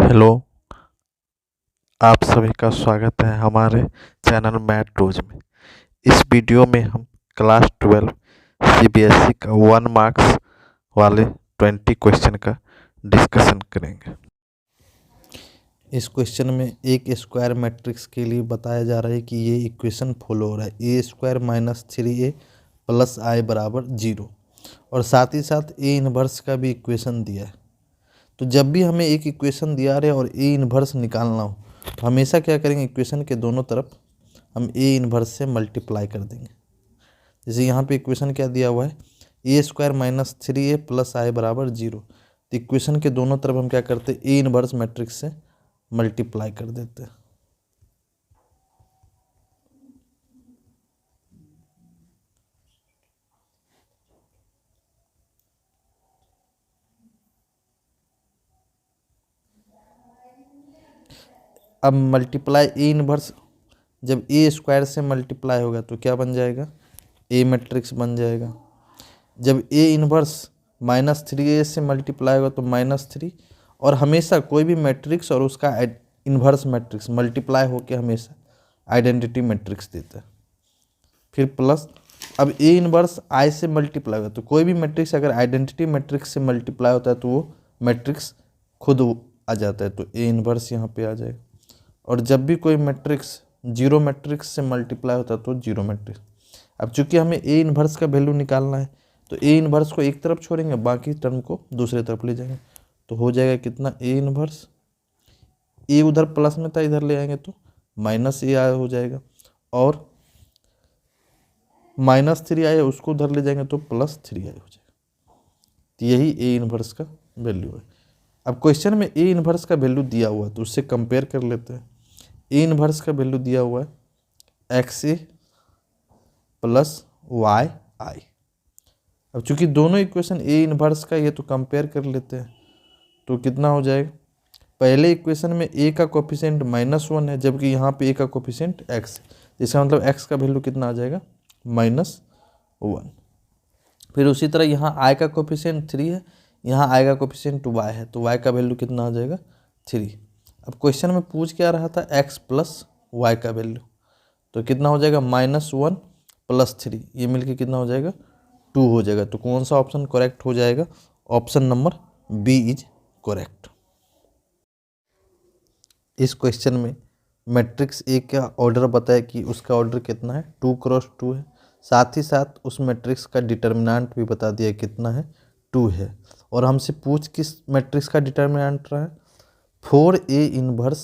Hello, आप सभी का स्वागत है हमारे चैनल मैथ रोज में। इस वीडियो में हम क्लास 12 सीबीएसई का 1 मार्क्स वाले 20 क्वेश्चन का डिस्कशन करेंगे। इस क्वेश्चन में एक स्क्वायर मैट्रिक्स के लिए बताया जा रहा है कि ये इक्वेशन फॉलो हो रहा है ए स्क्वायर माइनस 3a प्लस आई बराबर 0 और साथ ही साथ ए इन्वर्स का भी इक्वेशन दिया है। तो जब भी हमें एक इक्वेशन दिया रहे और ए इन्वर्स निकालना हो तो हमेशा क्या करेंगे, इक्वेशन के दोनों तरफ हम ए इन्वर्स से मल्टीप्लाई कर देंगे। जैसे यहाँ पे इक्वेशन क्या दिया हुआ है, ए स्क्वायर माइनस 3a प्लस आई बराबर 0। तो इक्वेशन के दोनों तरफ हम क्या करते हैं, ए इन्वर्स मैट्रिक्स से मल्टीप्लाई कर देते हैं। अब मल्टीप्लाई ए इन्वर्स, जब ए स्क्वायर से मल्टीप्लाई होगा तो क्या बन जाएगा, ए मैट्रिक्स बन जाएगा। जब ए इन्वर्स माइनस 3a से मल्टीप्लाई होगा तो -3। और हमेशा कोई भी मैट्रिक्स और उसका इन्वर्स मैट्रिक्स मल्टीप्लाई होकर हमेशा आइडेंटिटी मैट्रिक्स देता है। फिर प्लस, अब ए इन्वर्स आई से मल्टीप्लाई होगा तो कोई भी मैट्रिक्स अगर आइडेंटिटी मैट्रिक्स से मल्टीप्लाई होता है तो वो मैट्रिक्स खुद आ जाता है, तो ए इन्वर्स यहाँ पे आ जाएगा। और जब भी कोई मैट्रिक्स जीरो मैट्रिक्स से मल्टीप्लाई होता है तो जीरो मैट्रिक्स। अब चूंकि हमें ए इन्वर्स का वैल्यू निकालना है तो ए इन्वर्स को एक तरफ छोड़ेंगे, बाकी टर्म को दूसरे तरफ ले जाएंगे। तो हो जाएगा कितना, ए इन्वर्स, ए उधर प्लस में था इधर ले आएंगे तो माइनस ए आया हो जाएगा, और -3 आया उसको उधर ले जाएंगे तो +3 आया हो जाएगा। तो यही ए इन्वर्स का वैल्यू है। अब क्वेश्चन में ए इन्वर्स का वैल्यू दिया हुआ है तो उससे कंपेयर कर लेते हैं। ए इन्वर्स का वैल्यू दिया हुआ है XA प्लस YI। अब चूंकि दोनों इक्वेशन ए इन्वर्स का ये तो कंपेयर कर लेते हैं, तो कितना हो जाएगा, पहले इक्वेशन में ए का कोफिशिएंट -1 है जबकि यहाँ पे ए का कोफिशिएंट x है, इसका मतलब x का वैल्यू कितना आ जाएगा, -1। फिर उसी तरह यहाँ i का कोफिशिएंट 3 है, यहाँ i का कोफिशिएंट y है, तो y का वैल्यू कितना आ जाएगा, 3। अब क्वेश्चन में पूछ क्या रहा था, x प्लस y का वैल्यू, तो कितना हो जाएगा, -1 प्लस 3, ये मिलके कितना हो जाएगा, 2 हो जाएगा। तो कौन सा ऑप्शन करेक्ट हो जाएगा, option number B is correct. इस क्वेश्चन में मैट्रिक्स ए का ऑर्डर बताया कि उसका ऑर्डर कितना है, 2 क्रॉस 2 है। साथ ही साथ उस मैट्रिक्स का डिटर्मिनेंट भी बता दिया कितना है, 2 है। और हमसे पूछ किस मैट्रिक्स का डिटर्मिनेंट रहा है, 4A इन्वर्स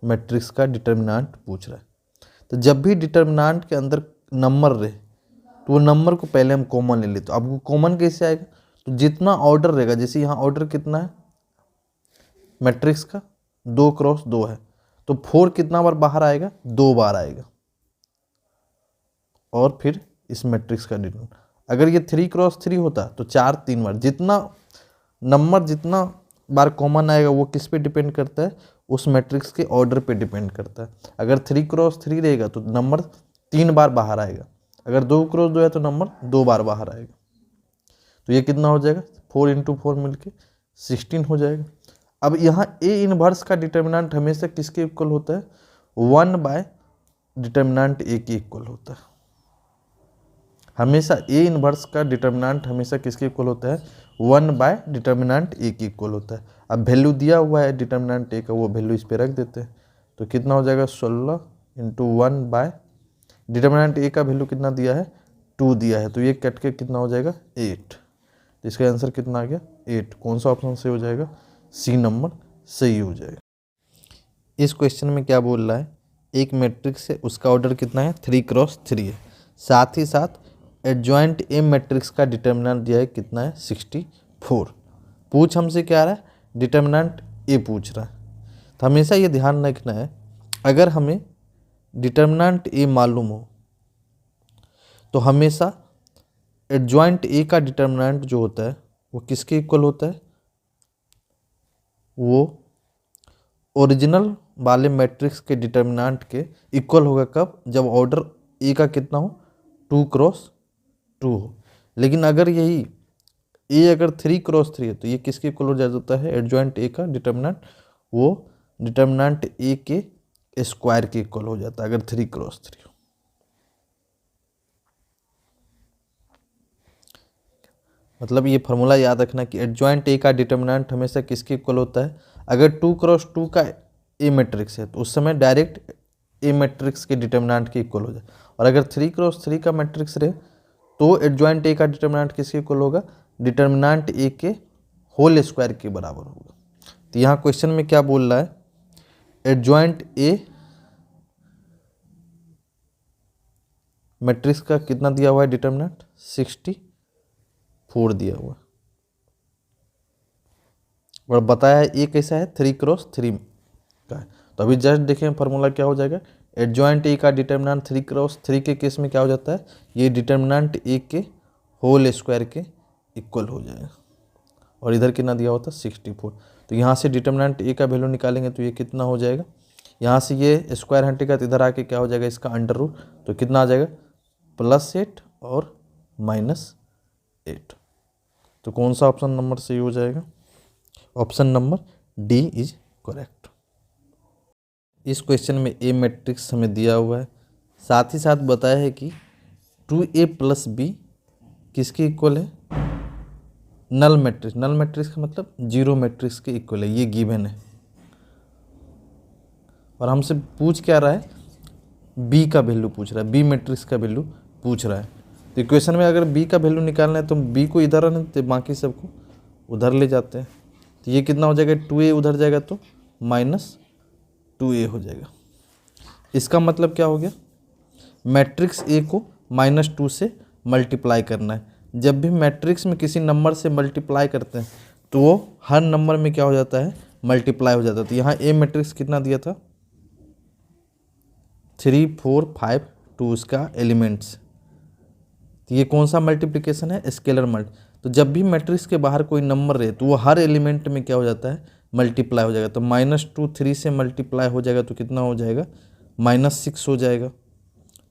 मैट्रिक्स का डिटर्मिनेंट पूछ रहा है। तो जब भी डिटर्मिनेंट के अंदर नंबर रहे तो वो नंबर को पहले हम कॉमन ले लेते। अब वो कॉमन कैसे आएगा, तो जितना ऑर्डर रहेगा, जैसे यहाँ ऑर्डर कितना है मैट्रिक्स का, 2 क्रॉस 2 है, तो 4 कितना बार बाहर आएगा, 2 बार आएगा। और फिर इस मैट्रिक्स का डिटर्मिनेंट, अगर ये 3 क्रॉस 3 होता तो 4 3 बार, जितना नंबर जितना बार कॉमन आएगा वो किस पे डिपेंड करता है, उस मैट्रिक्स के ऑर्डर पे डिपेंड करता है। अगर 3 क्रॉस 3 रहेगा तो नंबर 3 बार बाहर आएगा, अगर 2 क्रॉस 2 है तो नंबर 2 बार बाहर आएगा। तो ये कितना हो जाएगा, 4 × 4 मिलके 16 हो जाएगा। अब यहाँ ए इन्वर्स का डिटर्मिनेंट हमेशा किसके इक्वल होता है, 1 बाय डिटर्मिनेंट ए के इक्वल होता है। हमेशा ए इन्वर्स का डिटर्मिनेंट हमेशा किसके इक्वल होता है, 1 बाय डिटर्मिनेंट ए के इक्वल होता है। अब वैल्यू दिया हुआ है डिटर्मिनेंट ए का, वो वैल्यू इस पे रख देते हैं। तो कितना हो जाएगा, 16 × 1 बाय डिटर्मिनेंट ए का वैल्यू कितना दिया है, 2 दिया है, तो ये कट के कितना हो जाएगा, 8। तो इसका आंसर कितना आ गया, 8। कौन सा ऑप्शन सही हो जाएगा, सी नंबर सही हो जाएगा। इस क्वेश्चन में क्या बोल रहा है, एक मैट्रिक्स है उसका ऑर्डर कितना है, 3 क्रॉस 3 है। साथ ही साथ एडजॉइंट ए मैट्रिक्स का डिटर्मिनेंट दिया है कितना है, 64। पूछ हमसे क्या रहा है, डिटर्मिनेंट ए पूछ रहा है। तो हमेशा ये ध्यान रखना है, अगर हमें डिटर्मिनेंट ए मालूम हो तो हमेशा एडजॉइंट ए का डिटर्मिनेंट जो होता है वो किसके इक्वल होता है, वो ओरिजिनल वाले मैट्रिक्स के डिटर्मिनेंट के इक्वल होगा। कब, जब ऑर्डर ए का कितना हो, 2 क्रॉस 2 हो। लेकिन अगर यही ए अगर 3x3 है तो ये किसके इक्वल हो जाता है, एडजॉइंट ए का डिटर्मिनेंट, वो डिटर्मिनेंट ए के स्क्वायर के इक्वल हो जाता है अगर 3x3 हो। मतलब ये फार्मूला याद रखना कि एडजॉइंट ए का डिटर्मिनेंट हमेशा किसके इक्वल होता है, अगर 2x2 का ए मैट्रिक्स है तो उस समय डायरेक्ट ए मैट्रिक्स के डिटर्मिनेंट के इक्वल हो जाए, और अगर 3x3 का मैट्रिक्स रहे तो एडजॉइंट ए का डिटर्मिनेंट किसके इक्वल होगा, डिटर्मिनेंट ए के होल स्क्वायर के बराबर होगा। तो यहाँ क्वेश्चन में क्या बोल रहा है, एडजॉइंट ए मैट्रिक्स का कितना दिया हुआ है डिटर्मिनेंट, 64 दिया हुआ है, और बताया है ए कैसा है, 3x3 का है। तो अभी जस्ट देखें फार्मूला क्या हो जाएगा, एडजॉइंट ए का डिटर्मिनेंट 3x3 के केस में क्या हो जाता है, ये डिटर्मिनेंट ए के होल स्क्वायर के इक्वल हो जाएगा, और इधर कितना दिया होता है 64। तो यहाँ से डिटर्मिनेंट ए का वैल्यू निकालेंगे तो ये कितना हो जाएगा, यहाँ से ये स्क्वायर हटेगा तो इधर आके क्या हो जाएगा इसका अंडर रूट, तो कितना आ जाएगा +8 और -8। तो कौन सा ऑप्शन नंबर सही हो जाएगा, option number D is correct. इस क्वेश्चन में ए मैट्रिक्स हमें दिया हुआ है, साथ ही साथ बताया है कि 2a + b किसके इक्वल है, नल मैट्रिक्स। नल मैट्रिक्स का मतलब जीरो मैट्रिक्स के इक्वल है, ये गिवन है। और हमसे पूछ क्या रहा है, बी का वैल्यू पूछ रहा है, बी मैट्रिक्स का वैल्यू पूछ रहा है। तो इक्वेशन में अगर बी का वैल्यू निकालना है तो बी को इधर आने तो बाकी सबको उधर ले जाते हैं। तो ये कितना हो जाएगा, 2a उधर जाएगा तो -2a हो जाएगा। इसका मतलब क्या हो गया, मैट्रिक्स ए को -2 से मल्टीप्लाई करना है। जब भी मैट्रिक्स में किसी नंबर से मल्टीप्लाई करते हैं तो वो हर नंबर में क्या हो जाता है, मल्टीप्लाई हो जाता है। तो यहाँ ए मैट्रिक्स कितना दिया था, 3 4 5 2 उसका एलिमेंट्स। तो ये कौन सा मल्टीप्लिकेशन है, स्केलर मल्टी। तो जब भी मैट्रिक्स के बाहर कोई नंबर रहे तो वो हर एलिमेंट में क्या हो जाता है, मल्टीप्लाई हो जाएगा। तो -2 3 से मल्टीप्लाई हो जाएगा तो कितना हो जाएगा, -6 हो जाएगा।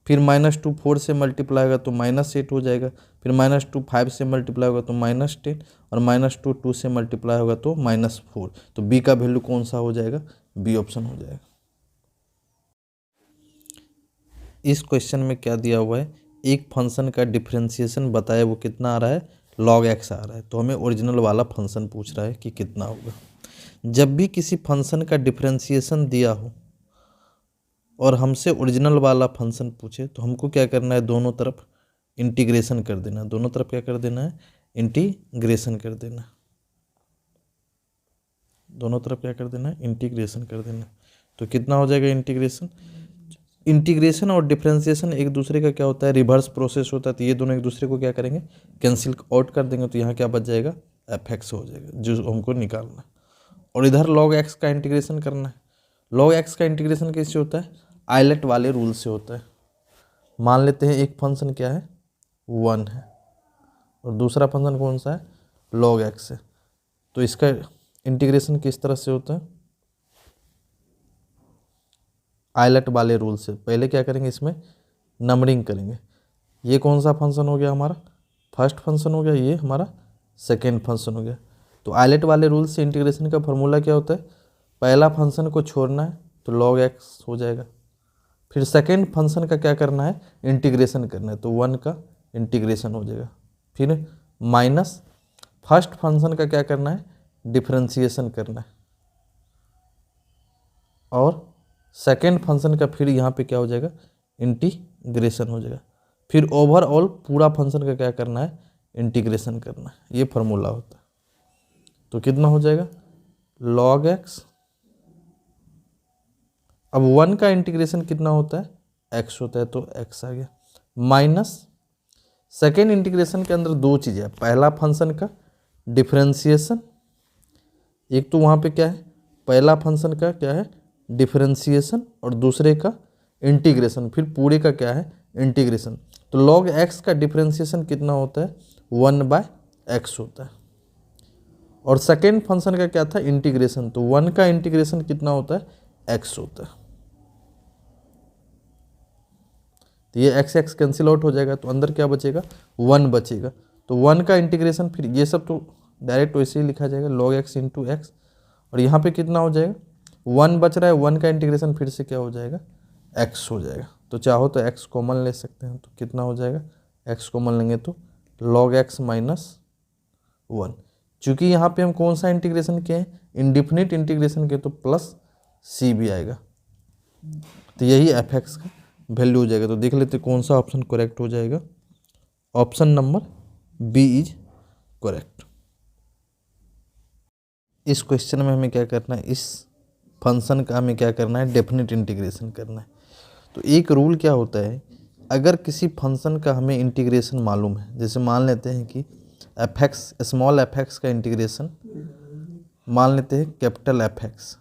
फिर -2 4 से मल्टीप्लाई होगा तो -8 हो जाएगा। फिर -2 5 से मल्टीप्लाई होगा तो -10, और -2 2 से मल्टीप्लाई होगा तो -4। तो बी का वैल्यू कौन सा हो जाएगा, बी ऑप्शन हो जाएगा। इस क्वेश्चन में क्या दिया हुआ है, एक फंक्शन का डिफरेंशिएशन बताया, वो कितना आ रहा है, log x आ रहा है। तो हमें ओरिजिनल वाला फंक्शन पूछ रहा है कि कितना होगा। जब भी किसी फंक्शन का डिफरेंशिएशन दिया हो और हमसे ओरिजिनल वाला फंक्शन पूछे तो हमको क्या करना है, दोनों तरफ इंटीग्रेशन कर देना है। दोनों तरफ क्या कर देना है, इंटीग्रेशन कर देना है। दोनों तरफ क्या कर देना है, इंटीग्रेशन कर देना है। तो कितना हो जाएगा इंटीग्रेशन, इंटीग्रेशन और डिफरेंशिएशन एक दूसरे का क्या होता है, रिवर्स प्रोसेस होता है। तो ये दोनों एक दूसरे को क्या करेंगे, कैंसिल आउट कर देंगे। तो यहाँ क्या बच जाएगा, fx हो जाएगा, जो हमको निकालना है। और इधर log x का इंटीग्रेशन करना है। log x का इंटीग्रेशन कैसे होता है, आइलेट वाले रूल से होता है। मान लेते हैं एक फंक्शन क्या है, 1 है, और दूसरा फंक्शन कौन सा है, log x है। तो इसका इंटीग्रेशन किस तरह से होता है, आइलेट वाले रूल से। पहले क्या करेंगे, इसमें नंबरिंग करेंगे। ये कौन सा फंक्शन हो गया, हमारा फर्स्ट फंक्शन हो गया, ये हमारा सेकेंड फंक्शन हो गया। तो आइलेट वाले रूल से इंटीग्रेशन का फॉर्मूला क्या होता है, पहला फंक्शन को छोड़ना है तो log x हो जाएगा। फिर सेकेंड फंक्शन का क्या करना है, इंटीग्रेशन करना है, तो 1 का इंटीग्रेशन हो जाएगा। फिर माइनस फर्स्ट फंक्शन का क्या करना है, डिफरेंशिएशन करना है, और सेकेंड फंक्शन का फिर यहाँ पे क्या हो जाएगा, इंटीग्रेशन हो जाएगा। फिर ओवरऑल पूरा फंक्शन का क्या करना है, इंटीग्रेशन करना है। ये फार्मूला होता है। तो कितना हो जाएगा, log x। अब 1 का इंटीग्रेशन कितना होता है, x होता है, तो x आ गया, माइनस सेकेंड इंटीग्रेशन के अंदर दो चीज़ें हैं, पहला फंक्शन का डिफरेंशिएशन, एक तो वहाँ पे क्या है, पहला फंक्शन का क्या है डिफरेंशिएशन, और दूसरे का इंटीग्रेशन, फिर पूरे का क्या है इंटीग्रेशन। तो log x का डिफरेंशिएशन कितना होता है, 1/x होता है, और सेकेंड फंक्शन का क्या था, इंटीग्रेशन। तो 1 का इंटीग्रेशन कितना होता है, x होता है। तो ये x कैंसिल आउट हो जाएगा, तो अंदर क्या बचेगा, 1 बचेगा। तो 1 का इंटीग्रेशन, फिर ये सब तो डायरेक्ट वैसे ही लिखा जाएगा log x इंटू एक्स, और यहाँ पे कितना हो जाएगा 1 बच रहा है, 1 का इंटीग्रेशन फिर से क्या हो जाएगा x हो जाएगा। तो चाहो तो x कॉमन ले सकते हैं, तो कितना हो जाएगा x कॉमन लेंगे तो log x माइनस 1। चूँकि यहाँ पे हम कौन सा इंटीग्रेशन किए हैं, इंडिफिनिट इंटीग्रेशन के, तो प्लस c भी आएगा, तो यही एफ एक्स का वैल्यू हो जाएगा। तो देख लेते कौन सा ऑप्शन करेक्ट हो जाएगा। Option number B is correct. इस क्वेश्चन में हमें क्या करना है, इस फंक्शन का हमें क्या करना है, डेफिनेट इंटीग्रेशन करना है। तो एक रूल क्या होता है, अगर किसी फंक्शन का हमें इंटीग्रेशन मालूम है, जैसे मान लेते हैं कि F x, small F x का इंटीग्रेशन मान लेते हैं कैपिटल एफ एक्स।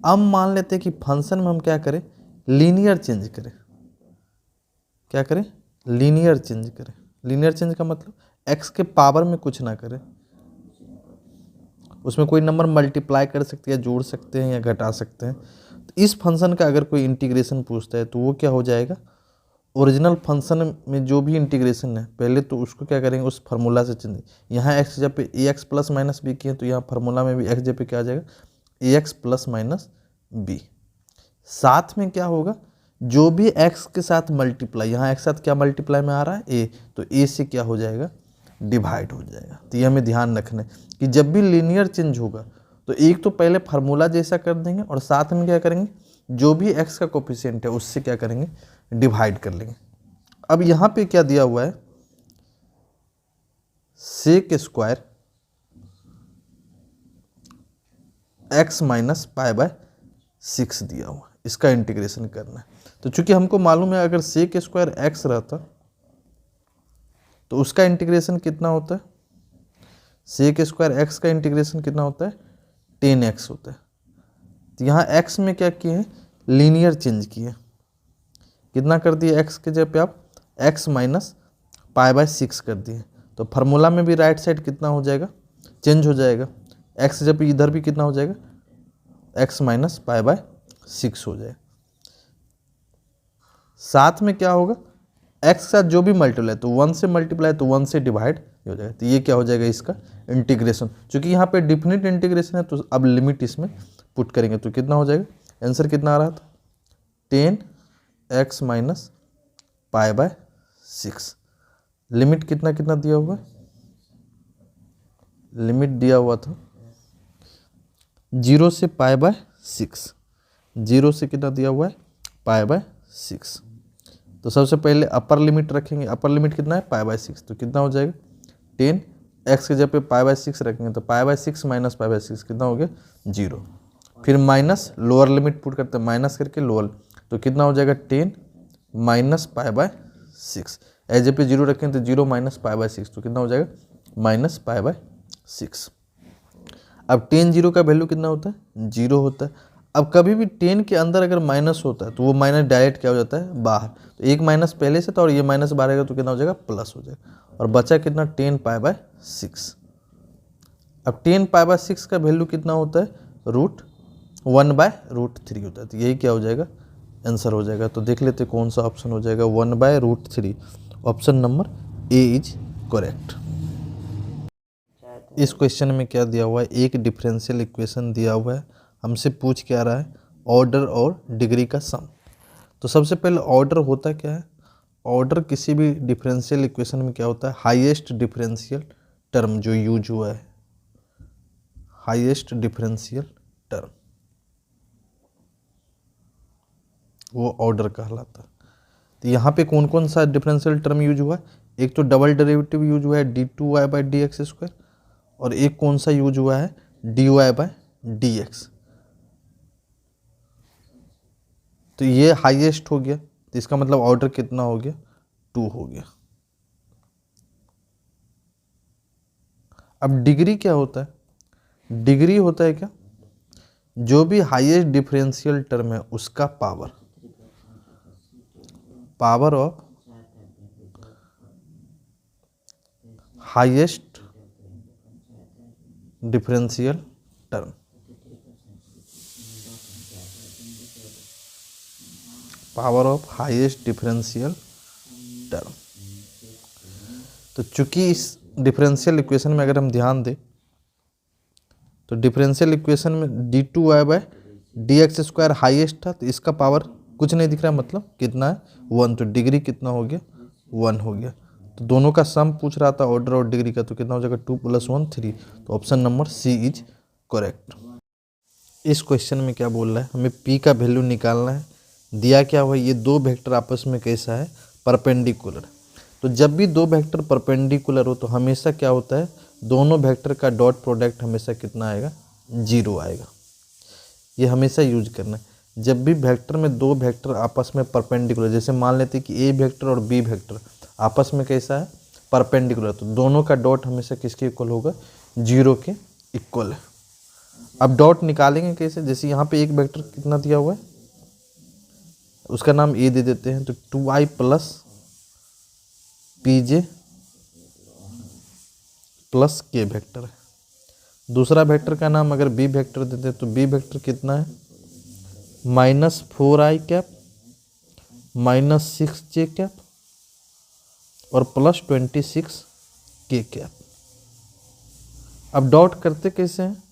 अब मान लेते हैं कि फंक्शन में हम क्या करें, लीनियर चेंज करें। क्या करें, लीनियर चेंज करें। लीनियर चेंज का मतलब एक्स के पावर में कुछ ना करें, उसमें कोई नंबर मल्टीप्लाई कर सकते हैं या जोड़ सकते हैं या घटा सकते हैं। तो इस फंक्शन का अगर कोई इंटीग्रेशन पूछता है तो वो क्या हो जाएगा, ओरिजिनल फंक्शन में जो भी इंटीग्रेशन है पहले तो उसको क्या करेंगे, उस फार्मूला से चेंज। यहाँ एक्स जब पे ए एक्स प्लस माइनस बी किए तो यहाँ फार्मूला में भी एक्स जब पे क्या आ जाएगा, ए एक्स प्लस माइनस बी। साथ में क्या होगा, जो भी x के साथ मल्टीप्लाई, यहाँ x साथ क्या मल्टीप्लाई में आ रहा है a, तो a से क्या हो जाएगा, डिवाइड हो जाएगा। तो ये हमें ध्यान रखना है कि जब भी लीनियर चेंज होगा तो एक तो पहले फार्मूला जैसा कर देंगे और साथ में क्या करेंगे, जो भी x का कोफिशिएंट है उससे क्या करेंगे, डिवाइड कर लेंगे। अब यहाँ पे क्या दिया हुआ है, sec square x minus pi by 6 दिया हुआ, इसका इंटीग्रेशन करना है। तो चूंकि हमको मालूम है अगर सेक स्क्वायर एक्स रहता तो उसका इंटीग्रेशन कितना होता है, सेक स्क्वायर एक्स का इंटीग्रेशन कितना होता है, 10x होता है। तो यहाँ x में क्या किए हैं, लीनियर चेंज किए। कितना कर दिए, x के जगह पे आप x माइनस पाई बाय 6 कर दिए, तो फार्मूला में भी राइट साइड कितना हो जाएगा, चेंज हो जाएगा। x जब इधर भी कितना हो जाएगा, x माइनस पाई बाय 6 हो जाए। साथ में क्या होगा, x के साथ जो भी मल्टीप्लाई, तो 1 से मल्टीप्लाई तो 1 से डिवाइड हो जाएगा। तो ये क्या हो जाएगा, इसका इंटीग्रेशन। क्योंकि यहाँ पे डिफिनिट इंटीग्रेशन है तो अब लिमिट इसमें पुट करेंगे तो कितना हो जाएगा, आंसर कितना आ रहा था, 10x minus pi by 6। Limit कितना कितना दिया हुआ, लिमिट दिया हुआ था 0 से पाई बाय 6, 0 से कितना दिया हुआ है, पाई बाय 6। तो सबसे पहले अपर लिमिट रखेंगे, अपर लिमिट कितना है, पाई बाय 6, तो कितना हो जाएगा 10, एक्स के जगह पे पाई बाय 6 रखेंगे तो पाई बाय 6 माइनस पाई बाय 6 कितना हो गया, 0। फिर माइनस लोअर लिमिट पुट करते हैं, माइनस करके लोअर, तो कितना हो जाएगा 10 minus pi by 6। As A पे 0 रखें तो 0 माइनस पाई बाय 6, तो कितना हो जाएगा माइनस पाई बाय 6। अब 10 0 का वैल्यू कितना होता है, 0 होता है। अब कभी भी 10 के अंदर अगर माइनस होता है तो वो माइनस डायरेक्ट क्या हो जाता है, बाहर। तो एक माइनस पहले से था और ये माइनस बाहर आएगा तो कितना हो जाएगा, प्लस हो जाएगा। और बचा कितना, 10 पाई बाय 6। अब 10 पाई बाय 6 का वैल्यू कितना होता है, √1/√3 होता है। तो यही क्या हो जाएगा, आंसर हो जाएगा। तो देख लेते कौन सा ऑप्शन हो जाएगा, 1/√3। Option number A is correct. इस क्वेश्चन में क्या दिया हुआ है, एक डिफरेंशियल इक्वेशन दिया हुआ है, हमसे पूछ क्या रहा है, ऑर्डर और डिग्री का सम। तो सबसे पहले ऑर्डर होता क्या है, ऑर्डर किसी भी डिफरेंशियल इक्वेशन में क्या होता है, हाईएस्ट डिफरेंशियल टर्म जो यूज हुआ है, हाईएस्ट डिफरेंशियल टर्म, वो ऑर्डर कहलाता है। तो यहाँ पे कौन कौन सा डिफरेंशियल टर्म यूज हुआ है, एक तो डबल डेरिवेटिव यूज हुआ है d2y/dx², और एक कौन सा यूज हुआ है, dy/dx। तो ये हाईएस्ट हो गया, तो इसका मतलब ऑर्डर कितना हो गया, 2 हो गया। अब डिग्री क्या होता है, डिग्री होता है क्या, जो भी हाईएस्ट डिफरेंशियल टर्म है उसका power, power of highest differential term, power of highest differential term. तो चूंकि इस डिफरेंशियल इक्वेशन में अगर हम ध्यान दें तो डिफरेंशियल इक्वेशन में d2y/dx² हाईएस्ट था, तो इसका पावर कुछ नहीं दिख रहा है, मतलब कितना है 1, तो डिग्री कितना हो गया 1 हो गया। तो दोनों का सम पूछ रहा था ऑर्डर और डिग्री का, तो कितना हो जाएगा 2 + 1 3। तो option number C is correct. इस क्वेश्चन में क्या बोल रहा है, हमें p का वैल्यू निकालना है। दिया क्या हुआ, ये दो वेक्टर आपस में कैसा है, परपेंडिकुलर। तो जब भी दो वेक्टर परपेंडिकुलर हो तो हमेशा क्या होता है, दोनों वेक्टर का डॉट प्रोडक्ट हमेशा कितना आएगा, 0 आएगा। ये हमेशा यूज करना है। जब भी वेक्टर में दो वेक्टर आपस में परपेंडिकुलर, जैसे मान लेते हैं कि ए वेक्टर और बी वेक्टर आपस में कैसा है, परपेंडिकुलर, तो दोनों का डॉट हमेशा किसके इक्वल होगा, 0 के इक्वल है। अब डॉट निकालेंगे कैसे, जैसे यहाँ पे एक वेक्टर कितना दिया हुआ है, उसका नाम ए दे देते हैं, तो 2i + pj + k वेक्टर है। दूसरा वेक्टर का नाम अगर बी वेक्टर देते हैं तो बी वेक्टर कितना है, -4i -6j और +26k। अब डॉट करते कैसे हैं,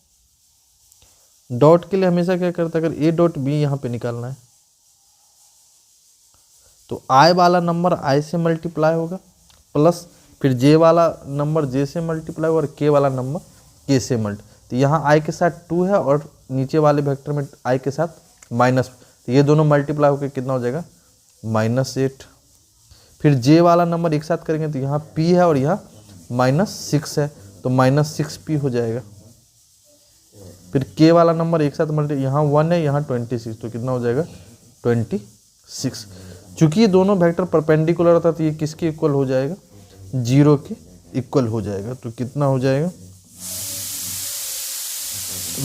डॉट के लिए हमेशा क्या करता है, अगर a डॉट b यहाँ पे निकालना है तो i वाला नंबर i से मल्टीप्लाई होगा, प्लस फिर j वाला नंबर j से मल्टीप्लाई होगा और k वाला नंबर k से तो यहाँ i के साथ 2 है और नीचे वाले वेक्टर में i के साथ माइनस, तो ये दोनों मल्टीप्लाई होकर कितना हो जाएगा, -8। फिर j वाला नंबर एक साथ करेंगे तो यहाँ p है और यहाँ -6 है, तो -6p हो जाएगा। फिर k वाला नंबर एक साथ मल्टी, यहाँ 1 है यहाँ 26, तो कितना हो जाएगा 26। चूंकि ये दोनों वेक्टर परपेंडिकुलर होता है तो ये किसके इक्वल हो जाएगा, 0 के इक्वल हो जाएगा। तो कितना हो जाएगा,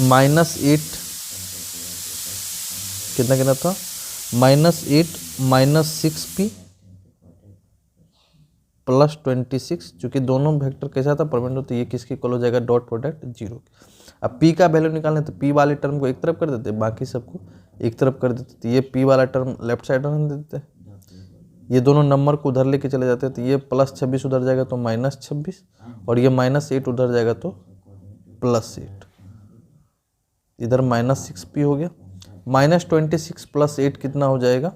-8 कितना था, -8 -6p + 26, चूंकि दोनों वेक्टर कैसा था, परपेंडिकुलर, तो ये किसके इक्वल हो जाएगा, डॉट प्रोडक्ट 0। अब p का वैल्यू निकालना है तो p वाले टर्म को एक तरफ कर देते, बाकी सबको एक तरफ कर देते, तो ये p वाला टर्म लेफ्ट साइड रख देते हैं। ये दोनों नंबर को उधर लेके चले जाते हैं, तो ये +26 उधर जाएगा तो -26 और ये -8 उधर जाएगा तो +8, इधर -6p हो गया। -26 + 8 कितना हो जाएगा,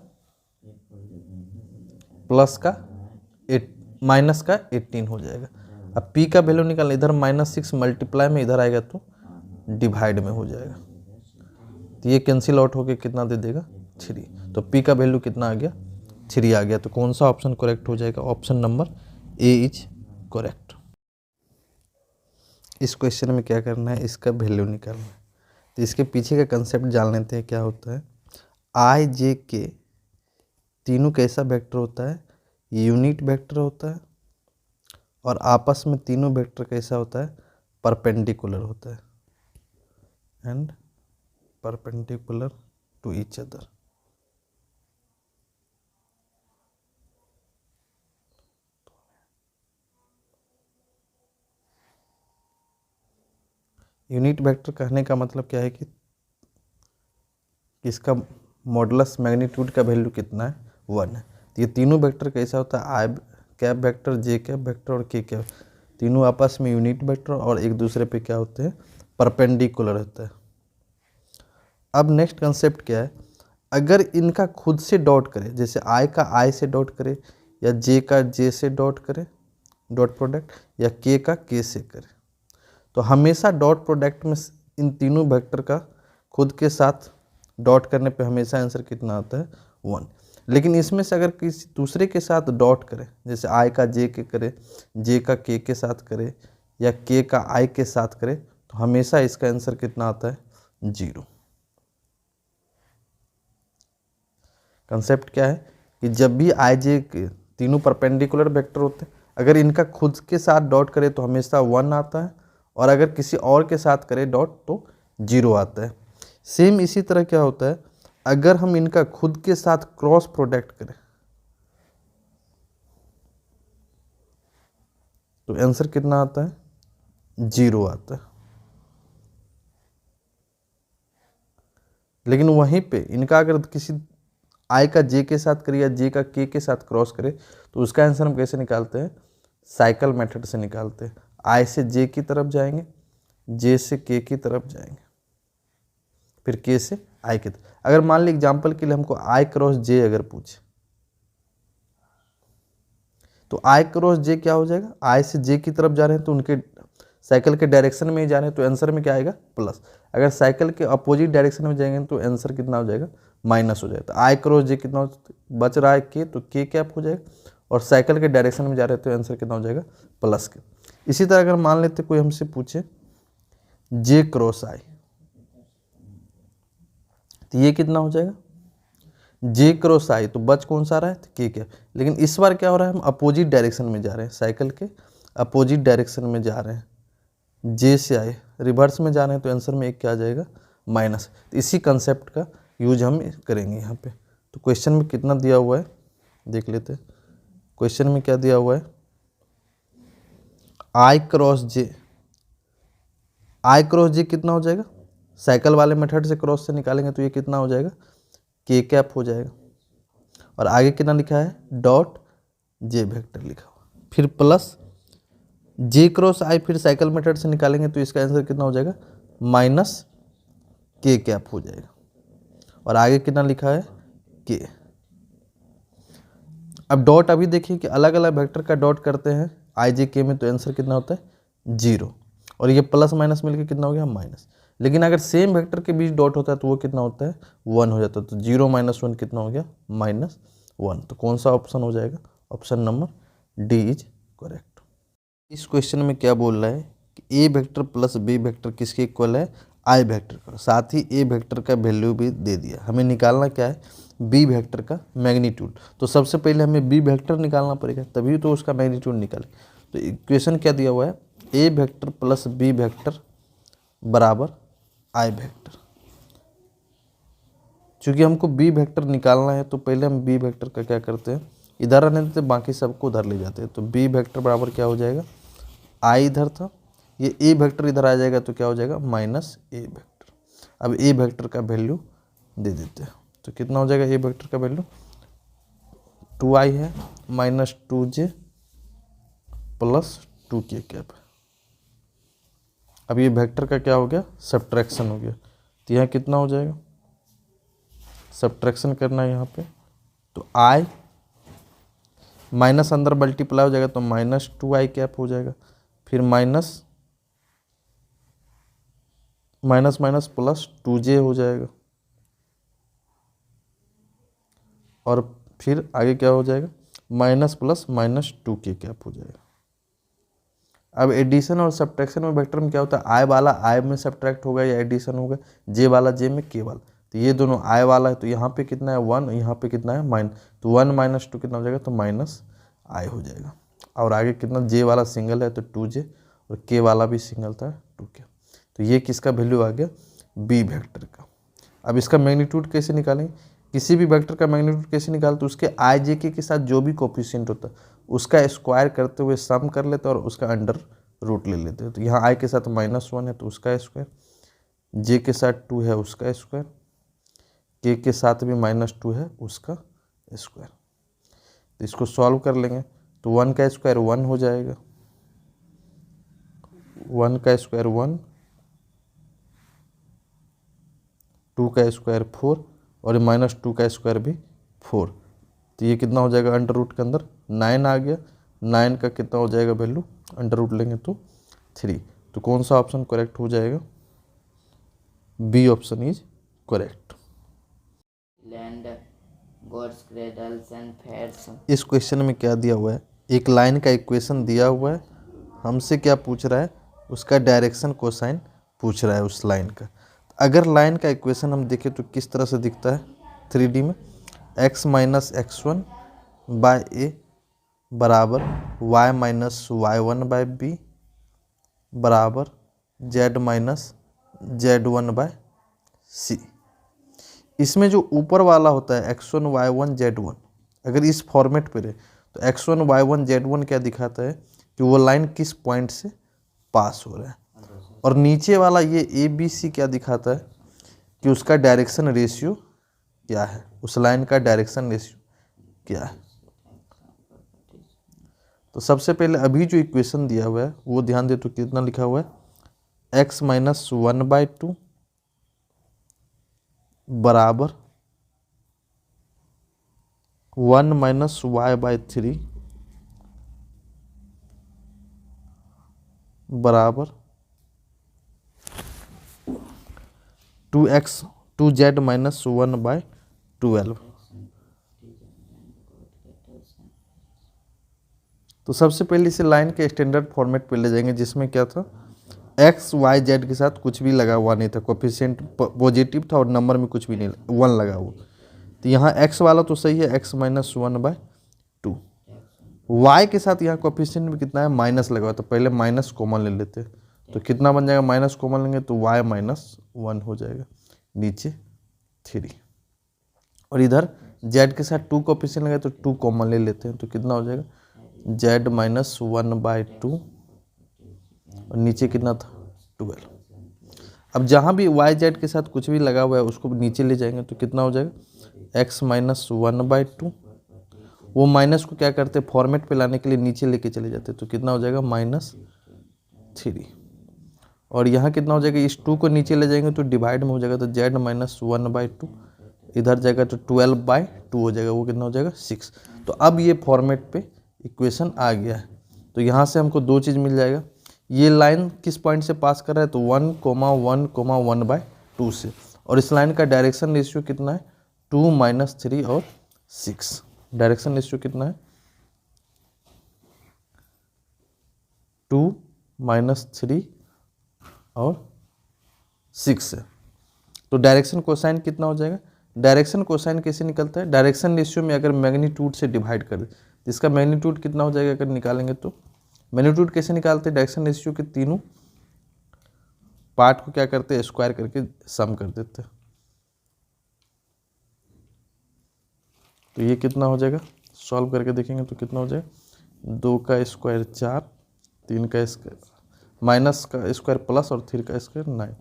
-18 हो जाएगा। अब p का वैल्यू निकालना, इधर -6 मल्टीप्लाई में इधर आएगा तो डिवाइड में हो जाएगा, तो ये कैंसिल आउट होके कितना दे देगा, 3। तो p का वैल्यू कितना आ गया, 3 आ गया। तो कौन सा ऑप्शन करेक्ट हो जाएगा, option number A is correct. इस क्वेश्चन में क्या करना है, इसका वैल्यू निकालना है। तो इसके पीछे का कंसेप्ट जान लेते हैं। क्या होता है, i j k तीनों कैसा वेक्टर होता है, यूनिट वेक्टर होता है और आपस में तीनों वेक्टर कैसा होता है, परपेंडिकुलर होता है, and perpendicular to each other. Unit vector कहने का मतलब क्या है कि इसका मॉडुलस मैग्नीट्यूड का वैल्यू कितना है, 1 है। तो ये तीनों वेक्टर कैसा होता है, आई कैप वेक्टर, जे कैप वेक्टर और के कैप, तीनों आपस में यूनिट वेक्टर और एक दूसरे पे क्या होते हैं, परपेंडिकुलर होता है। अब नेक्स्ट कंसेप्ट क्या है, अगर इनका खुद से डॉट करे, जैसे आई का आई से डॉट करे या जे का जे से डॉट करे डॉट प्रोडक्ट, या के का के से करे, तो हमेशा डॉट प्रोडक्ट में इन तीनों वेक्टर का खुद के साथ डॉट करने पे हमेशा आंसर कितना आता है, 1। लेकिन इसमें से अगर किसी दूसरे के साथ डॉट करे, जैसे आई का जे के करे, जे का के साथ करे या के का आई के साथ करे, तो हमेशा इसका आंसर कितना आता है, 0। कंसेप्ट क्या है कि जब भी आई जे के तीनों परपेंडिकुलर वेक्टर होते हैं, अगर इनका खुद के साथ डॉट करे तो हमेशा 1 आता है, और अगर किसी और के साथ करे डॉट तो 0 आता है। सेम इसी तरह क्या होता है, अगर हम इनका खुद के साथ क्रॉस प्रोडक्ट करें तो आंसर कितना आता है, 0 आता है। लेकिन वहीं पे इनका अगर किसी आई का जे के साथ करे या जे का के साथ क्रॉस करे तो उसका आंसर हम कैसे निकालते हैं, साइकिल मेथड से निकालते हैं। आई से जे की तरफ जाएंगे, जे से के की तरफ जाएंगे, फिर के से आई की तरफ। अगर मान ली एग्जाम्पल के लिए हमको आई क्रॉस जे अगर पूछे तो आई क्रॉस जे क्या हो जाएगा, आई से जे की तरफ जा रहे हैं तो उनके साइकिल के डायरेक्शन में ही जा रहे हैं तो आंसर में क्या आएगा प्लस। अगर साइकिल के अपोजिट डायरेक्शन में जाएंगे तो आंसर कितना हो जाएगा माइनस हो जाएगा। तो आई क्रॉस जे कितना बच रहा है के, तो के कैप हो जाएगा, और साइकिल के डायरेक्शन में जा रहे हैं तो आंसर कितना हो जाएगा प्लस के। इसी तरह अगर मान लेते कोई हमसे पूछे जे क्रॉस आई, तो ये कितना हो जाएगा जे क्रॉस आई, तो बच कौन सा रहा है के कैप। लेकिन इस बार क्या हो रहा है, हम अपोजिट डायरेक्शन में जा रहे हैं, साइकिल के अपोजिट डायरेक्शन में जा रहे हैं, जे से आए रिवर्स में जा रहे हैं तो आंसर में एक क्या आ जाएगा माइनस। तो इसी कंसेप्ट का यूज हम करेंगे यहाँ पे। तो क्वेश्चन में कितना दिया हुआ है देख लेते हैं। क्वेश्चन में क्या दिया हुआ है, आई क्रॉस जे, आई क्रॉस जे कितना हो जाएगा, साइकिल वाले मेथड से क्रॉस से निकालेंगे तो ये कितना हो जाएगा के कैप हो जाएगा, और आगे कितना लिखा है डॉट जे वेक्टर लिखा हुआ, फिर प्लस जे क्रॉस आई, फिर साइकिल मेथड से निकालेंगे तो इसका आंसर कितना हो जाएगा माइनस के कैप हो जाएगा, और आगे कितना लिखा है के। अब डॉट अभी देखिए कि अलग अलग वेक्टर का डॉट करते हैं आई जे के में तो आंसर कितना होता है 0, और ये प्लस माइनस मिलकर कितना हो गया माइनस। लेकिन अगर सेम वेक्टर के बीच डॉट होता है तो वो कितना होता है 1 हो जाता है, तो 0 - 1 कितना हो गया -1। तो कौन सा ऑप्शन हो जाएगा, option number D is correct. इस क्वेश्चन में क्या बोल रहा है कि ए वेक्टर प्लस बी वेक्टर किसके इक्वल है आई वेक्टर का, साथ ही ए वेक्टर का वैल्यू भी दे दिया। हमें निकालना क्या है बी वेक्टर का मैग्नीट्यूड। तो सबसे पहले हमें बी वेक्टर निकालना पड़ेगा तभी तो उसका मैग्नीट्यूड निकाले। तो इक्वेशन क्या दिया हुआ है, ए वेक्टर प्लस बी वेक्टर बराबर आई वेक्टर। चूँकि हमको बी वेक्टर निकालना है तो पहले हम बी वेक्टर का क्या करते हैं, इधर आने देते, बाकी सबको उधर ले जाते हैं। तो बी वेक्टर बराबर क्या हो जाएगा, आई इधर था, ये ए वेक्टर इधर आ जाएगा तो क्या हो जाएगा माइनस ए वेक्टर। अब ए वेक्टर का वैल्यू दे देते हैं तो कितना हो जाएगा ए वेक्टर का वैल्यू 2i है -2j प्लस 2k कैप। अब ये वेक्टर का क्या हो गया सब्ट्रैक्शन हो गया, तो यहाँ कितना हो जाएगा सब्ट्रैक्शन करना है यहाँ पे, तो i माइनस अंदर मल्टीप्लाई हो जाएगा तो -2i कैप हो जाएगा, फिर माइनस माइनस प्लस 2j हो जाएगा, और फिर आगे क्या हो जाएगा माइनस प्लस -2k कैप हो जाएगा। अब एडिशन और सब्ट्रैक्शन में वेक्टर में क्या होता है, आई वाला आई में सब्ट्रैक्ट होगा या एडिशन होगा, जे वाला जे में के वाला। तो ये दोनों आई वाला है तो यहाँ पे कितना है 1, यहाँ पे कितना है माइनस, तो 1 - 2 कितना हो जाएगा तो माइनस आई हो जाएगा। और आगे कितना जे वाला सिंगल है तो 2j, और के वाला भी सिंगल था 2k। तो ये किसका वैल्यू आ गया बी वेक्टर का। अब इसका मैग्नीट्यूड कैसे निकालेंगे, किसी भी वेक्टर का मैग्नीट्यूड कैसे निकालते, तो उसके आई जे के साथ जो भी कोफिशिएंट होता है उसका स्क्वायर करते हुए सम कर लेते हैं और उसका अंडर रूट ले लेते हैं। तो यहाँ आई के साथ -1 है तो उसका स्क्वायर, जे के साथ 2 है उसका स्क्वायर, के साथ भी -2 है उसका स्क्वायर। तो इसको सॉल्व कर लेंगे तो 1 का स्क्वायर 1 हो जाएगा, 1 का स्क्वायर 1, 2 का स्क्वायर 4, और -2 का स्क्वायर भी 4। तो ये कितना हो जाएगा अंडर रूट के अंदर 9 आ गया, 9 का कितना हो जाएगा वैल्यू अंडर रूट लेंगे तो 3। तो कौन सा ऑप्शन करेक्ट हो जाएगा, B option is correct. Land gods cradles and fairs. इस क्वेश्चन में क्या दिया हुआ है, एक लाइन का इक्वेशन दिया हुआ है, हमसे क्या पूछ रहा है उसका डायरेक्शन कोसाइन पूछ रहा है उस लाइन का। अगर लाइन का इक्वेशन हम देखें तो किस तरह से दिखता है 3D में, x - x1 बाय ए बराबर y - y1 बाय बी बराबर z - z1 बाय सी। इसमें जो ऊपर वाला होता है x1 y1 z1, अगर इस फॉर्मेट पे रहे तो x1 y1 z1 क्या दिखाता है कि वो लाइन किस पॉइंट से पास हो रहा है, और नीचे वाला ये ए बी सी क्या दिखाता है कि उसका डायरेक्शन रेशियो क्या है, उस लाइन का डायरेक्शन रेशियो क्या है। तो सबसे पहले अभी जो इक्वेशन दिया हुआ है वो ध्यान दे, तो कितना लिखा हुआ है x माइनस 1/2 बराबर 1 माइनस y/3 बराबर 2z माइनस 1/12। तो सबसे पहले इसे लाइन के स्टैंडर्ड फॉर्मेट पे ले जाएंगे, जिसमें क्या था एक्स वाई जेड के साथ कुछ भी लगा हुआ नहीं था, कोफिशिएंट पॉजिटिव था और नंबर में कुछ भी नहीं, 1 लगा हुआ। तो यहाँ एक्स वाला तो सही है, x माइनस 1/2। वाई के साथ यहाँ कोफिशिएंट में कितना है, माइनस लगा हुआ, तो पहले माइनस कॉमन ले लेते हैं। तो कितना बन जाएगा, माइनस कॉमन लेंगे तो y माइनस 1 हो जाएगा, नीचे 3। और इधर z के साथ 2 कोफिशिएंट लगा तो 2 कॉमन ले लेते हैं, तो कितना हो जाएगा z माइनस 1/2 और नीचे कितना था 12। अब जहाँ भी y z के साथ कुछ भी लगा हुआ है उसको नीचे ले जाएंगे, तो कितना हो जाएगा x माइनस 1/2। वो माइनस को क्या करते हैं, फॉर्मेट पे लाने के लिए नीचे लेके चले जाते हैं, तो कितना हो जाएगा -3। और यहाँ कितना हो जाएगा, इस 2 को नीचे ले जाएंगे तो डिवाइड में हो जाएगा, तो z माइनस 1/2 इधर जाएगा तो 12/2 हो जाएगा, वो कितना हो जाएगा 6। तो अब ये फॉर्मेट पे इक्वेशन आ गया है। तो यहाँ से हमको 2 चीज़ मिल जाएगा, ये लाइन किस पॉइंट से पास कर रहा है, तो 1,1,1/2 से। और इस लाइन का डायरेक्शन रेशियो कितना है 2 - 3 और 6। डायरेक्शन रेशियो कितना है 2 - 3 और 6 है। तो डायरेक्शन कोसाइन कितना हो जाएगा, डायरेक्शन कोसाइन कैसे निकलता है, डायरेक्शन रेशियो में अगर मैग्नीट्यूड से डिवाइड कर दे तो इसका मैग्नीट्यूड कितना हो जाएगा, अगर निकालेंगे तो मैग्नीट्यूड कैसे निकालते हैं, डायरेक्शन रेशियो के तीनों पार्ट को क्या करते हैं, स्क्वायर करके सम कर देते हैं। तो ये कितना हो जाएगा, सॉल्व करके देखेंगे तो कितना हो जाएगा 2 का स्क्वायर 4, 3 का स्क्वायर माइनस का स्क्वायर प्लस और 3 का स्क्वायर 9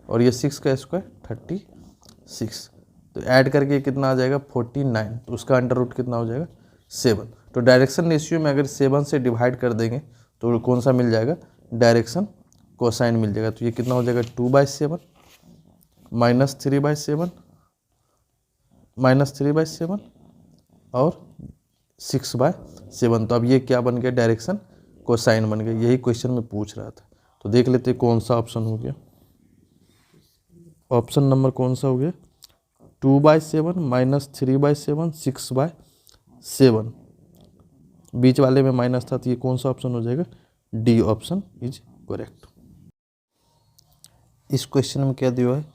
और ये 6 का स्क्वायर 36। तो ऐड करके कितना आ जाएगा 49, तो उसका अंडर रूट कितना हो जाएगा 7। तो डायरेक्शन रेशियो में अगर 7 से डिवाइड कर देंगे तो कौन सा मिल जाएगा, डायरेक्शन कोसाइन मिल जाएगा। तो ये कितना हो जाएगा 2/7 -3/7 और 6/7। तो अब ये क्या बन गया, डायरेक्शन कोसाइन बन गया। यही क्वेश्चन में पूछ रहा था। तो देख लेते हैं कौन सा ऑप्शन हो गया। ऑप्शन नंबर कौन सा हो गया 2/7 -3/7 6/7। बीच वाले में माइनस था, तो ये कौन सा ऑप्शन हो जाएगा, डी ऑप्शन इज करेक्ट। इस क्वेश्चन में क्या दिया हुआ है,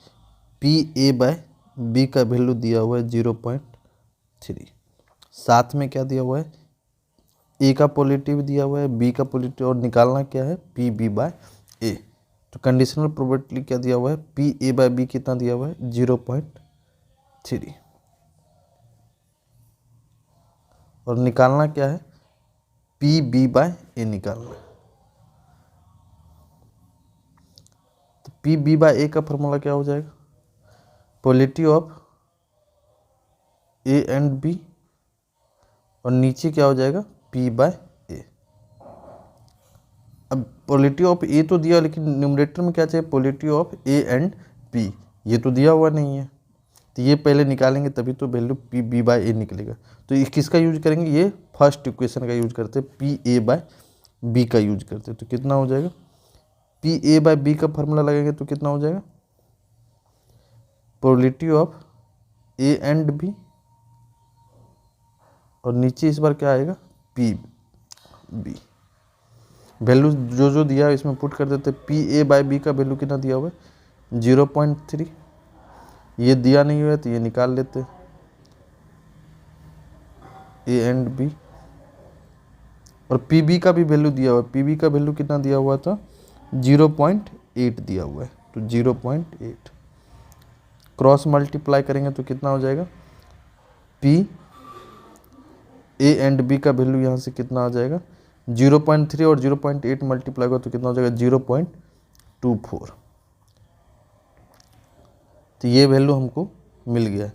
PA/B का वैल्यू दिया हुआ है 0.3। साथ में क्या दिया हुआ है, A का पॉजिटिव दिया हुआ है, B का पॉजिटिव, और निकालना क्या है PB/A। तो कंडीशनल प्रोबेबिलिटी क्या दिया हुआ है, PA/B कितना दिया हुआ है 0.3 और निकालना क्या है PB/A निकालना है। तो PB/A का फॉर्मूला क्या हो जाएगा, positive of A and B और नीचे क्या हो जाएगा P/A। अब पॉजिटिव ऑफ A तो दिया, लेकिन न्यूमरेटर में क्या चाहिए, positive of A and P, ये तो दिया हुआ नहीं है। तो ये पहले निकालेंगे तभी तो वैल्यू PB/A निकलेगा। तो ये किसका यूज करेंगे, ये फर्स्ट इक्वेशन का यूज करते हैं, PA/B का यूज करते हैं। तो कितना हो जाएगा, PA/B का फार्मूला लगेंगे तो कितना हो जाएगा, positive of A and B और नीचे इस बार क्या आएगा PB। वैल्यू जो जो दिया है इसमें पुट कर देते। PA/B का वैल्यू कितना दिया हुआ है 0.3, ये दिया नहीं हुआ है तो ये निकाल लेते A एंड B। और PB का भी वैल्यू दिया हुआ है, PB का वैल्यू कितना दिया हुआ था 0.8 दिया हुआ है, तो 0.8 क्रॉस मल्टीप्लाई करेंगे तो कितना हो जाएगा A एंड B का वैल्यू यहाँ से कितना आ जाएगा 0.3 और 0.8 मल्टीप्लाई होगा तो कितना हो जाएगा 0.24। तो ये वैल्यू हमको मिल गया है।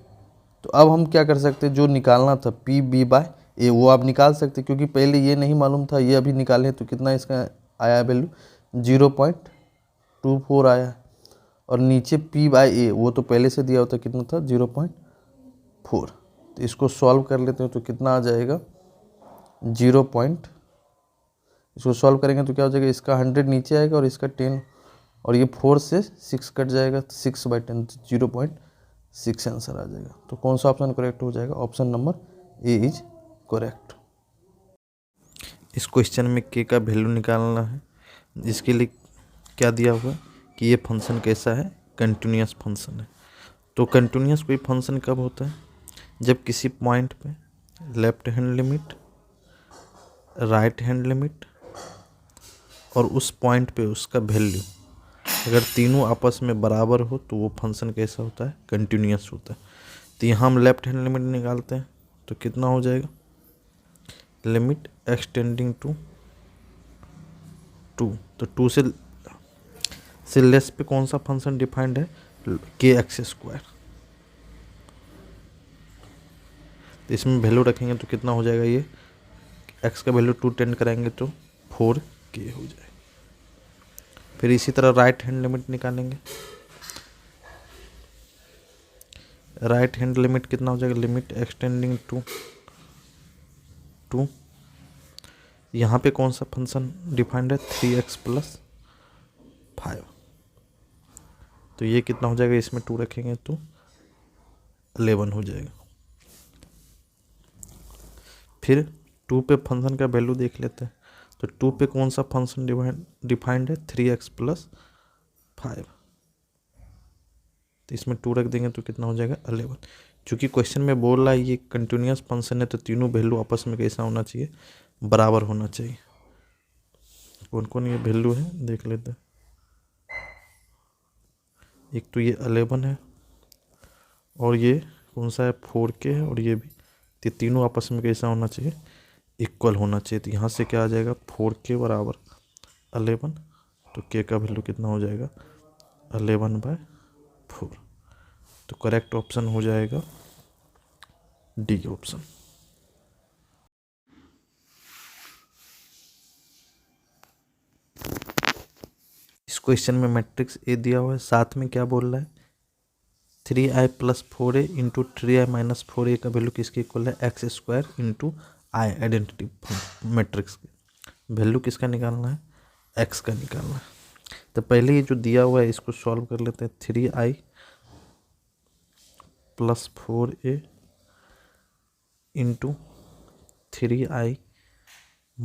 तो अब हम क्या कर सकते हैं, जो निकालना था PB/A ये वो आप निकाल सकते क्योंकि पहले ये नहीं मालूम था, ये अभी निकाले तो कितना इसका आया वैल्यू 0.24 आया। और नीचे P/A वो तो पहले से दिया होता, कितना था 0.4। तो इसको सॉल्व कर लेते हैं तो कितना आ जाएगा इसको सॉल्व करेंगे तो क्या हो जाएगा, इसका 100 नीचे आएगा और इसका 10, और ये 4 से 6 कट जाएगा, 6/10 0.6 आंसर आ जाएगा। तो कौन सा ऑप्शन करेक्ट हो जाएगा, option number A is correct. इस क्वेश्चन में के का वैल्यू निकालना है, जिसके लिए क्या दिया हुआ है कि ये फंक्शन कैसा है, कंटिन्यूस फंक्शन है। तो कंटिन्यूस कोई फंक्शन कब होता है, जब किसी पॉइंट पे left hand limit, right hand limit और उस पॉइंट पे उसका वैल्यू अगर तीनों आपस में बराबर हो तो वो फंक्शन कैसा होता है, कंटिन्यूस होता है। तो यहाँ हम लेफ्ट हैंड लिमिट निकालते हैं तो कितना हो जाएगा, लिमिट एक्सटेंडिंग टू 2, तो 2 से लेस पे कौन सा फंक्शन डिफाइंड है, kx²। तो इसमें वैल्यू रखेंगे तो कितना हो जाएगा, ये x का वैल्यू 2 टेंड कराएंगे तो 4k हो जाएगा। फिर इसी तरह राइट हैंड लिमिट निकालेंगे, राइट हैंड लिमिट कितना हो जाएगा, लिमिट एक्सटेंडिंग टू 2, यहाँ पे कौन सा फंक्शन डिफाइंड है, 3x + 5। तो ये कितना हो जाएगा, इसमें 2 रखेंगे तो 11 हो जाएगा। फिर 2 पे फंक्शन का वैल्यू देख लेते हैं, तो 2 पे कौन सा फंक्शन डिफाइंड है, 3x + 5। तो इसमें 2 रख देंगे तो कितना हो जाएगा, 11। चूँकि क्वेश्चन में बोल रहा है ये कंटिन्यूस फंक्शन है तो तीनों वैल्यू आपस में कैसा होना चाहिए, बराबर होना चाहिए। कौन कौन ये वैल्यू है देख लेते हैं। एक तो ये 11 है और ये कौन सा है, 4k है, और ये भी, तो तीनों आपस में कैसा होना चाहिए, इक्वल होना चाहिए। तो यहाँ से क्या आ जाएगा, 4k = 11, तो k का वैल्यू कितना हो जाएगा, 11/4। तो करेक्ट ऑप्शन हो जाएगा डी ऑप्शन। इस क्वेश्चन में मैट्रिक्स ए दिया हुआ है, साथ में क्या बोल रहा है, 3i + 4a into 3i - 4a का वैल्यू किसके इक्वल है, x² इंटू आई। आइडेंटिटी मैट्रिक्स वैल्यू किसका निकालना है, x का निकालना है। तो पहले ये जो दिया हुआ है इसको सॉल्व कर लेते हैं, 3i + 4a into 3i -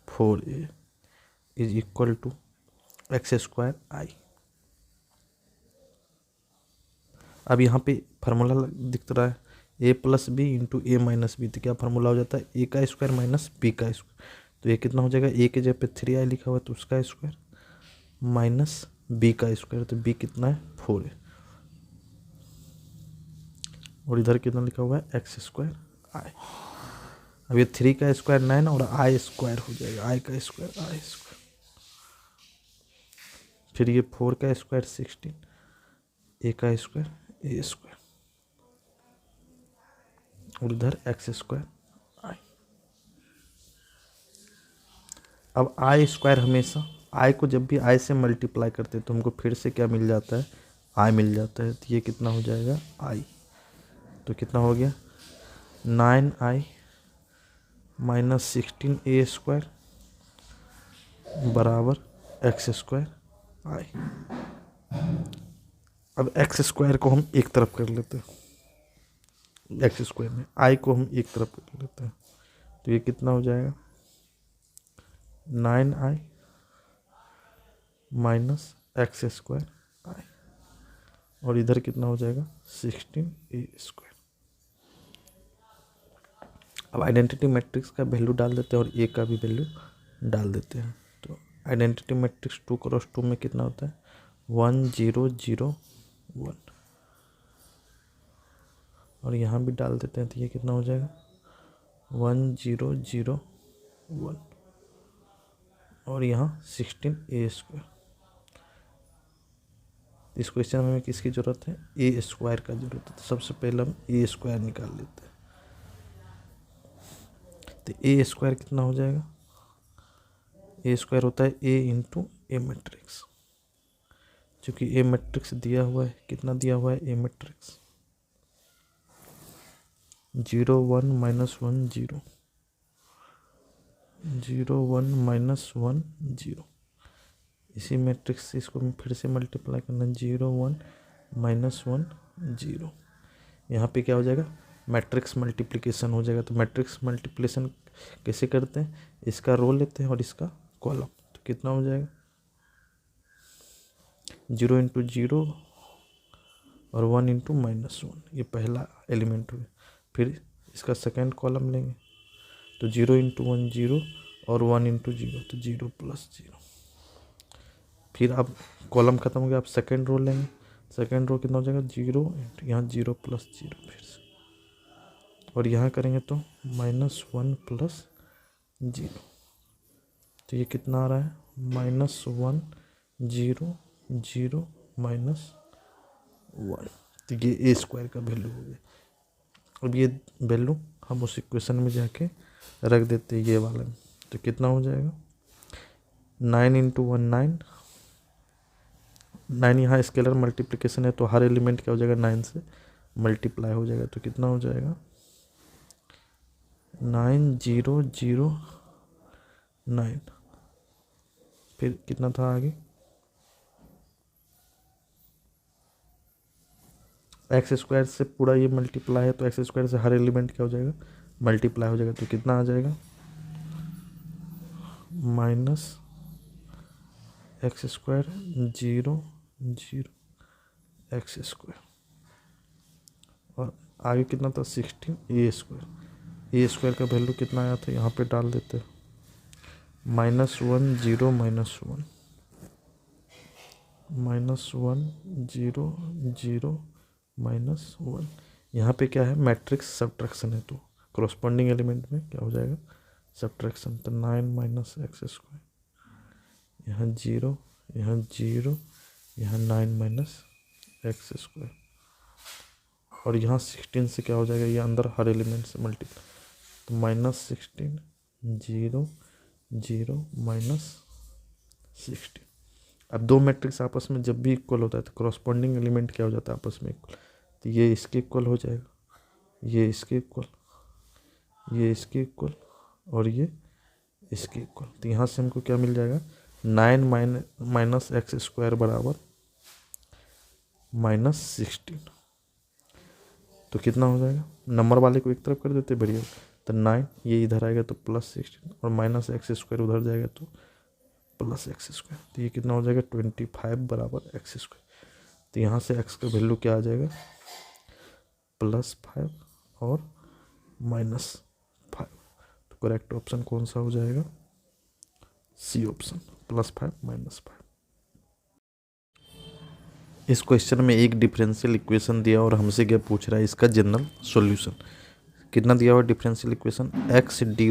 4a is equal to x² i। अब यहाँ पे फार्मूला दिख रहा है a + b into a - b, तो क्या फार्मूला हो जाता है, a का स्क्वायर माइनस b का स्क्वायर। तो ये कितना हो जाएगा, a के जगह पे 3i लिखा हुआ है तो उसका स्क्वायर माइनस b का स्क्वायर, तो b कितना है, 4 है, और इधर कितना लिखा हुआ है, x² i। अब ये 3 का स्क्वायर 9 और i² हो जाएगा, i का स्क्वायर i²। फिर ये 4 का स्क्वायर 16, a का स्क्वायर a², और इधर x² i। अब i² हमेशा i को जब भी i से मल्टीप्लाई करते हैं तो हमको फिर से क्या मिल जाता है, i मिल जाता है। तो ये कितना हो जाएगा, i, तो कितना हो गया, 9i - 16a² बराबर x² i। अब x² को हम एक तरफ कर लेते हैं, x² में i को हम एक तरफ कर लेते हैं, तो ये कितना हो जाएगा, 9i - x² i, और इधर कितना हो जाएगा, 16a²। अब आइडेंटिटी मैट्रिक्स का वैल्यू डाल देते हैं और a का भी वैल्यू डाल देते हैं। तो आइडेंटिटी मैट्रिक्स 2 × 2 में कितना होता है, 1 0 0 1, और यहाँ भी डाल देते हैं तो ये कितना हो जाएगा, 1 0 0 1, और यहाँ 16a²। इस क्वेश्चन में हमें किसकी ज़रूरत है, a² का ज़रूरत है। तो सबसे पहले हम a² निकाल लेते हैं। तो ए स्क्वायर कितना हो जाएगा, ए स्क्वायर होता है ए इंटू ए मैट्रिक्स, क्योंकि ए मैट्रिक्स दिया हुआ है, कितना दिया हुआ है ए मैट्रिक्स 0 1 -1 0 0 1 -1 0। इसी मैट्रिक्स से इसको फिर से मल्टीप्लाई करना 0 1 -1 0। यहाँ पे क्या हो जाएगा, मैट्रिक्स मल्टीप्लिकेशन हो जाएगा। तो मैट्रिक्स मल्टीप्लिकेशन कैसे करते हैं, इसका रो लेते हैं और इसका कॉलम, तो कितना हो जाएगा 0 × 0 और 1 × -1, ये पहला एलिमेंट हो गया। फिर इसका सेकेंड कॉलम लेंगे तो 0 × 1 0 और 1 × 0, तो 0 + 0। फिर अब कॉलम खत्म हो गया, आप सेकेंड रो लेंगे, सेकेंड रो कितना हो जाएगा 0 × यहाँ 0 + 0 फिर से, और यहाँ करेंगे तो -1 + 0, तो ये कितना आ रहा है -1 0 0 -1। तो ये ए स्क्वायर का वैल्यू हो गया। अब ये वैल्यू हम उस इक्वेशन में जाके रख देते हैं ये वाला में, तो कितना हो जाएगा 9 × 1 9, 9 यहाँ स्केलर मल्टीप्लिकेशन है तो हर एलिमेंट क्या हो जाएगा 9 से मल्टीप्लाई हो जाएगा, तो कितना हो जाएगा 9 0 0 9। फिर कितना था आगे, एक्स स्क्वायर से पूरा ये मल्टीप्लाई है तो एक्स स्क्वायर से हर एलिमेंट क्या हो जाएगा मल्टीप्लाई हो जाएगा, तो कितना आ जाएगा -x² 0 0 x², और आगे कितना था 16 a²। ए स्क्वायर का वैल्यू कितना आया था यहाँ पे डाल देते हैं -1 0 -1 -1 0 0 -1। यहाँ पे क्या है मैट्रिक्स सब्ट्रैक्शन है, तो कॉरस्पॉन्डिंग एलिमेंट में क्या हो जाएगा सब्ट्रैक्शन, तो 9 - x², यहाँ 0 यहाँ 0 यहाँ 9 - x², और यहाँ 16 से क्या हो जाएगा, ये अंदर हर एलिमेंट से मल्टीप्लाई, तो -16 0 0 -16। अब दो मैट्रिक्स आपस में जब भी इक्वल होता है तो कॉरस्पॉन्डिंग एलिमेंट क्या हो जाता है आपस में इक्वल, तो ये इसके इक्वल हो जाएगा, ये इसके इक्वल, ये इसके इक्वल और ये इसके इक्वल। तो यहाँ से हमको क्या मिल जाएगा 9 - x² बराबर -16। तो कितना हो जाएगा, नंबर वाले को एक तरफ कर देते बढ़िया, तो 9 ये इधर आएगा तो +16 और -x² उधर जाएगा तो +x², तो ये कितना हो जाएगा 25 बराबर x²। तो यहाँ से x का वैल्यू क्या आ जाएगा +5 और -5। तो करेक्ट ऑप्शन कौन सा हो जाएगा, सी ऑप्शन, +5 -5। इस क्वेश्चन में एक डिफरेंशियल इक्वेशन दिया और हमसे क्या पूछ रहा है इसका जनरल सॉल्यूशन। कितना दिया हुआ differential equation, x dy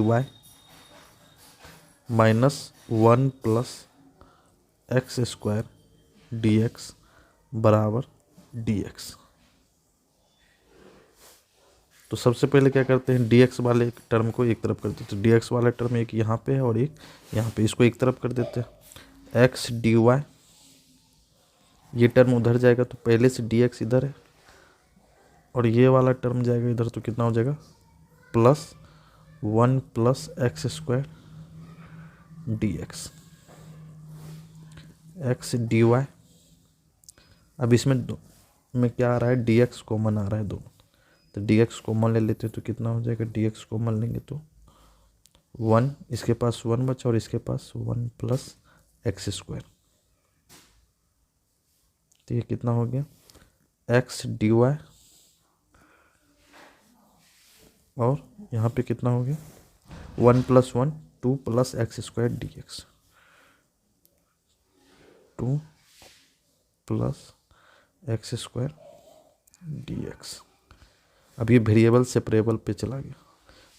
-1 + x² dx बराबर dx। तो सबसे पहले क्या करते हैं dx वाले टर्म को एक तरफ कर देते हैं, तो dx वाला टर्म एक यहाँ पे है और एक यहाँ पे, इसको एक तरफ कर देते हैं। x dy ये टर्म उधर जाएगा तो पहले से dx इधर है और ये वाला टर्म जाएगा इधर, तो कितना हो जाएगा +1 + x² dx x dy। अब इसमें में क्या आ रहा है dx कॉमन आ रहा है दोनों, तो dx कॉमन ले लेते हैं तो कितना हो जाएगा, dx कॉमन लेंगे तो 1, इसके पास 1 बचा और इसके पास 1 + x², तो ये कितना हो गया x dy और यहाँ पे कितना हो गया 1 + 1 2 + x² dx, 2 + x² dx। अब ये वेरिएबल सेपरेबल पे चला गया,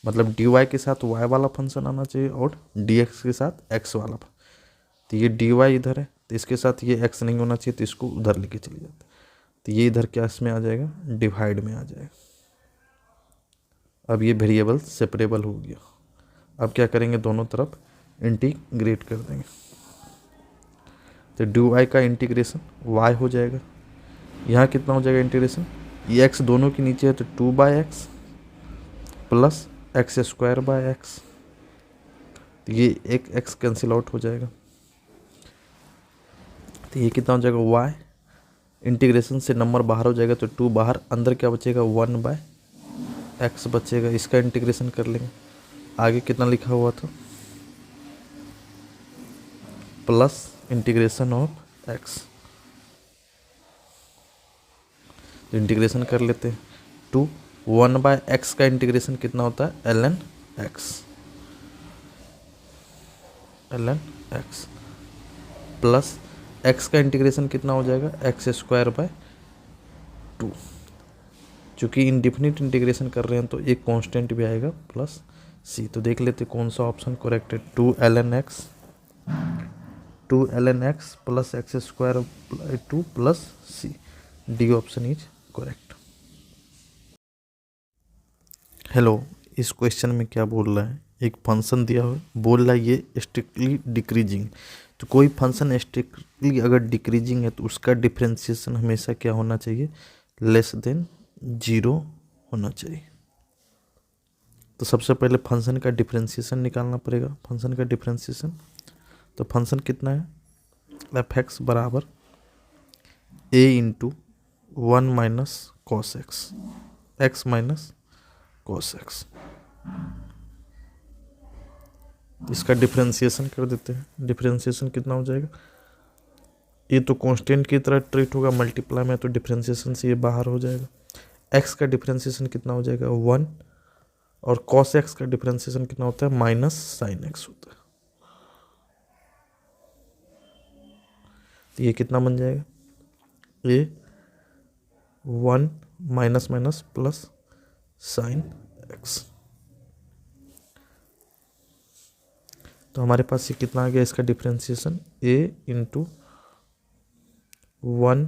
मतलब dy के साथ y वाला फंक्शन आना चाहिए और dx के साथ x वाला। तो ये dy इधर है तो इसके साथ ये x नहीं होना चाहिए, तो इसको उधर लेके चले जाते, तो ये इधर क्या इसमें आ जाएगा डिवाइड में आ जाएगा। अब ये वेरिएबल सेपरेबल हो गया, अब क्या करेंगे, दोनों तरफ इंटीग्रेट कर देंगे। तो डी वाई का इंटीग्रेशन y हो जाएगा, यहाँ कितना हो जाएगा इंटीग्रेशन, ये x दोनों के नीचे है तो 2/x प्लस x²/x, तो ये एक x कैंसिल आउट हो जाएगा। तो ये कितना हो जाएगा y, इंटीग्रेशन से नंबर बाहर हो जाएगा तो 2 बाहर, अंदर क्या बचेगा 1/x बचेगा। इसका इंटीग्रेशन कर लेंगे। आगे कितना लिखा हुआ था, प्लस इंटीग्रेशन ऑफ x, तो इंटीग्रेशन कर लेते हैं। 1/x का इंटीग्रेशन कितना होता है ln x प्लस x का इंटीग्रेशन कितना हो जाएगा x²/2। चूँकि इनडिफिनिट इंटीग्रेशन कर रहे हैं तो एक कांस्टेंट भी आएगा प्लस c। तो देख लेते कौन सा ऑप्शन करेक्ट है, 2 ln x plus x²/2 plus c, D option is correct. Hello, इस क्वेश्चन में क्या बोल रहा है, एक फंक्शन दिया हुआ है, बोल रहा है ये स्ट्रिक्टली डिक्रीजिंग। तो कोई फंक्शन स्ट्रिक्टली अगर डिक्रीजिंग है तो उसका डिफरेंशिएशन हमेशा क्या होना चाहिए, लेस देन 0 होना चाहिए। तो सबसे पहले फंक्शन का डिफरेंशिएशन निकालना पड़ेगा। फंक्शन का डिफरेंशिएशन, तो फंक्शन कितना है, f(x) बराबर a into 1 minus cos x, x minus cos x. इसका डिफरेंशिएशन कर देते हैं। डिफरेंशिएशन कितना हो जाएगा, ये तो कांस्टेंट की तरह ट्रीट होगा, मल्टीप्लाई में तो डिफरेंशिएशन से ये बाहर हो जाएगा। x का डिफरेंशिएशन कितना हो जाएगा 1, और cos x का डिफरेंशिएशन कितना होता है माइनस साइन x होता है। तो ये कितना बन जाएगा, ये 1 minus minus plus sign x। तो हमारे पास ये कितना आ गया, इसका differentiation a into 1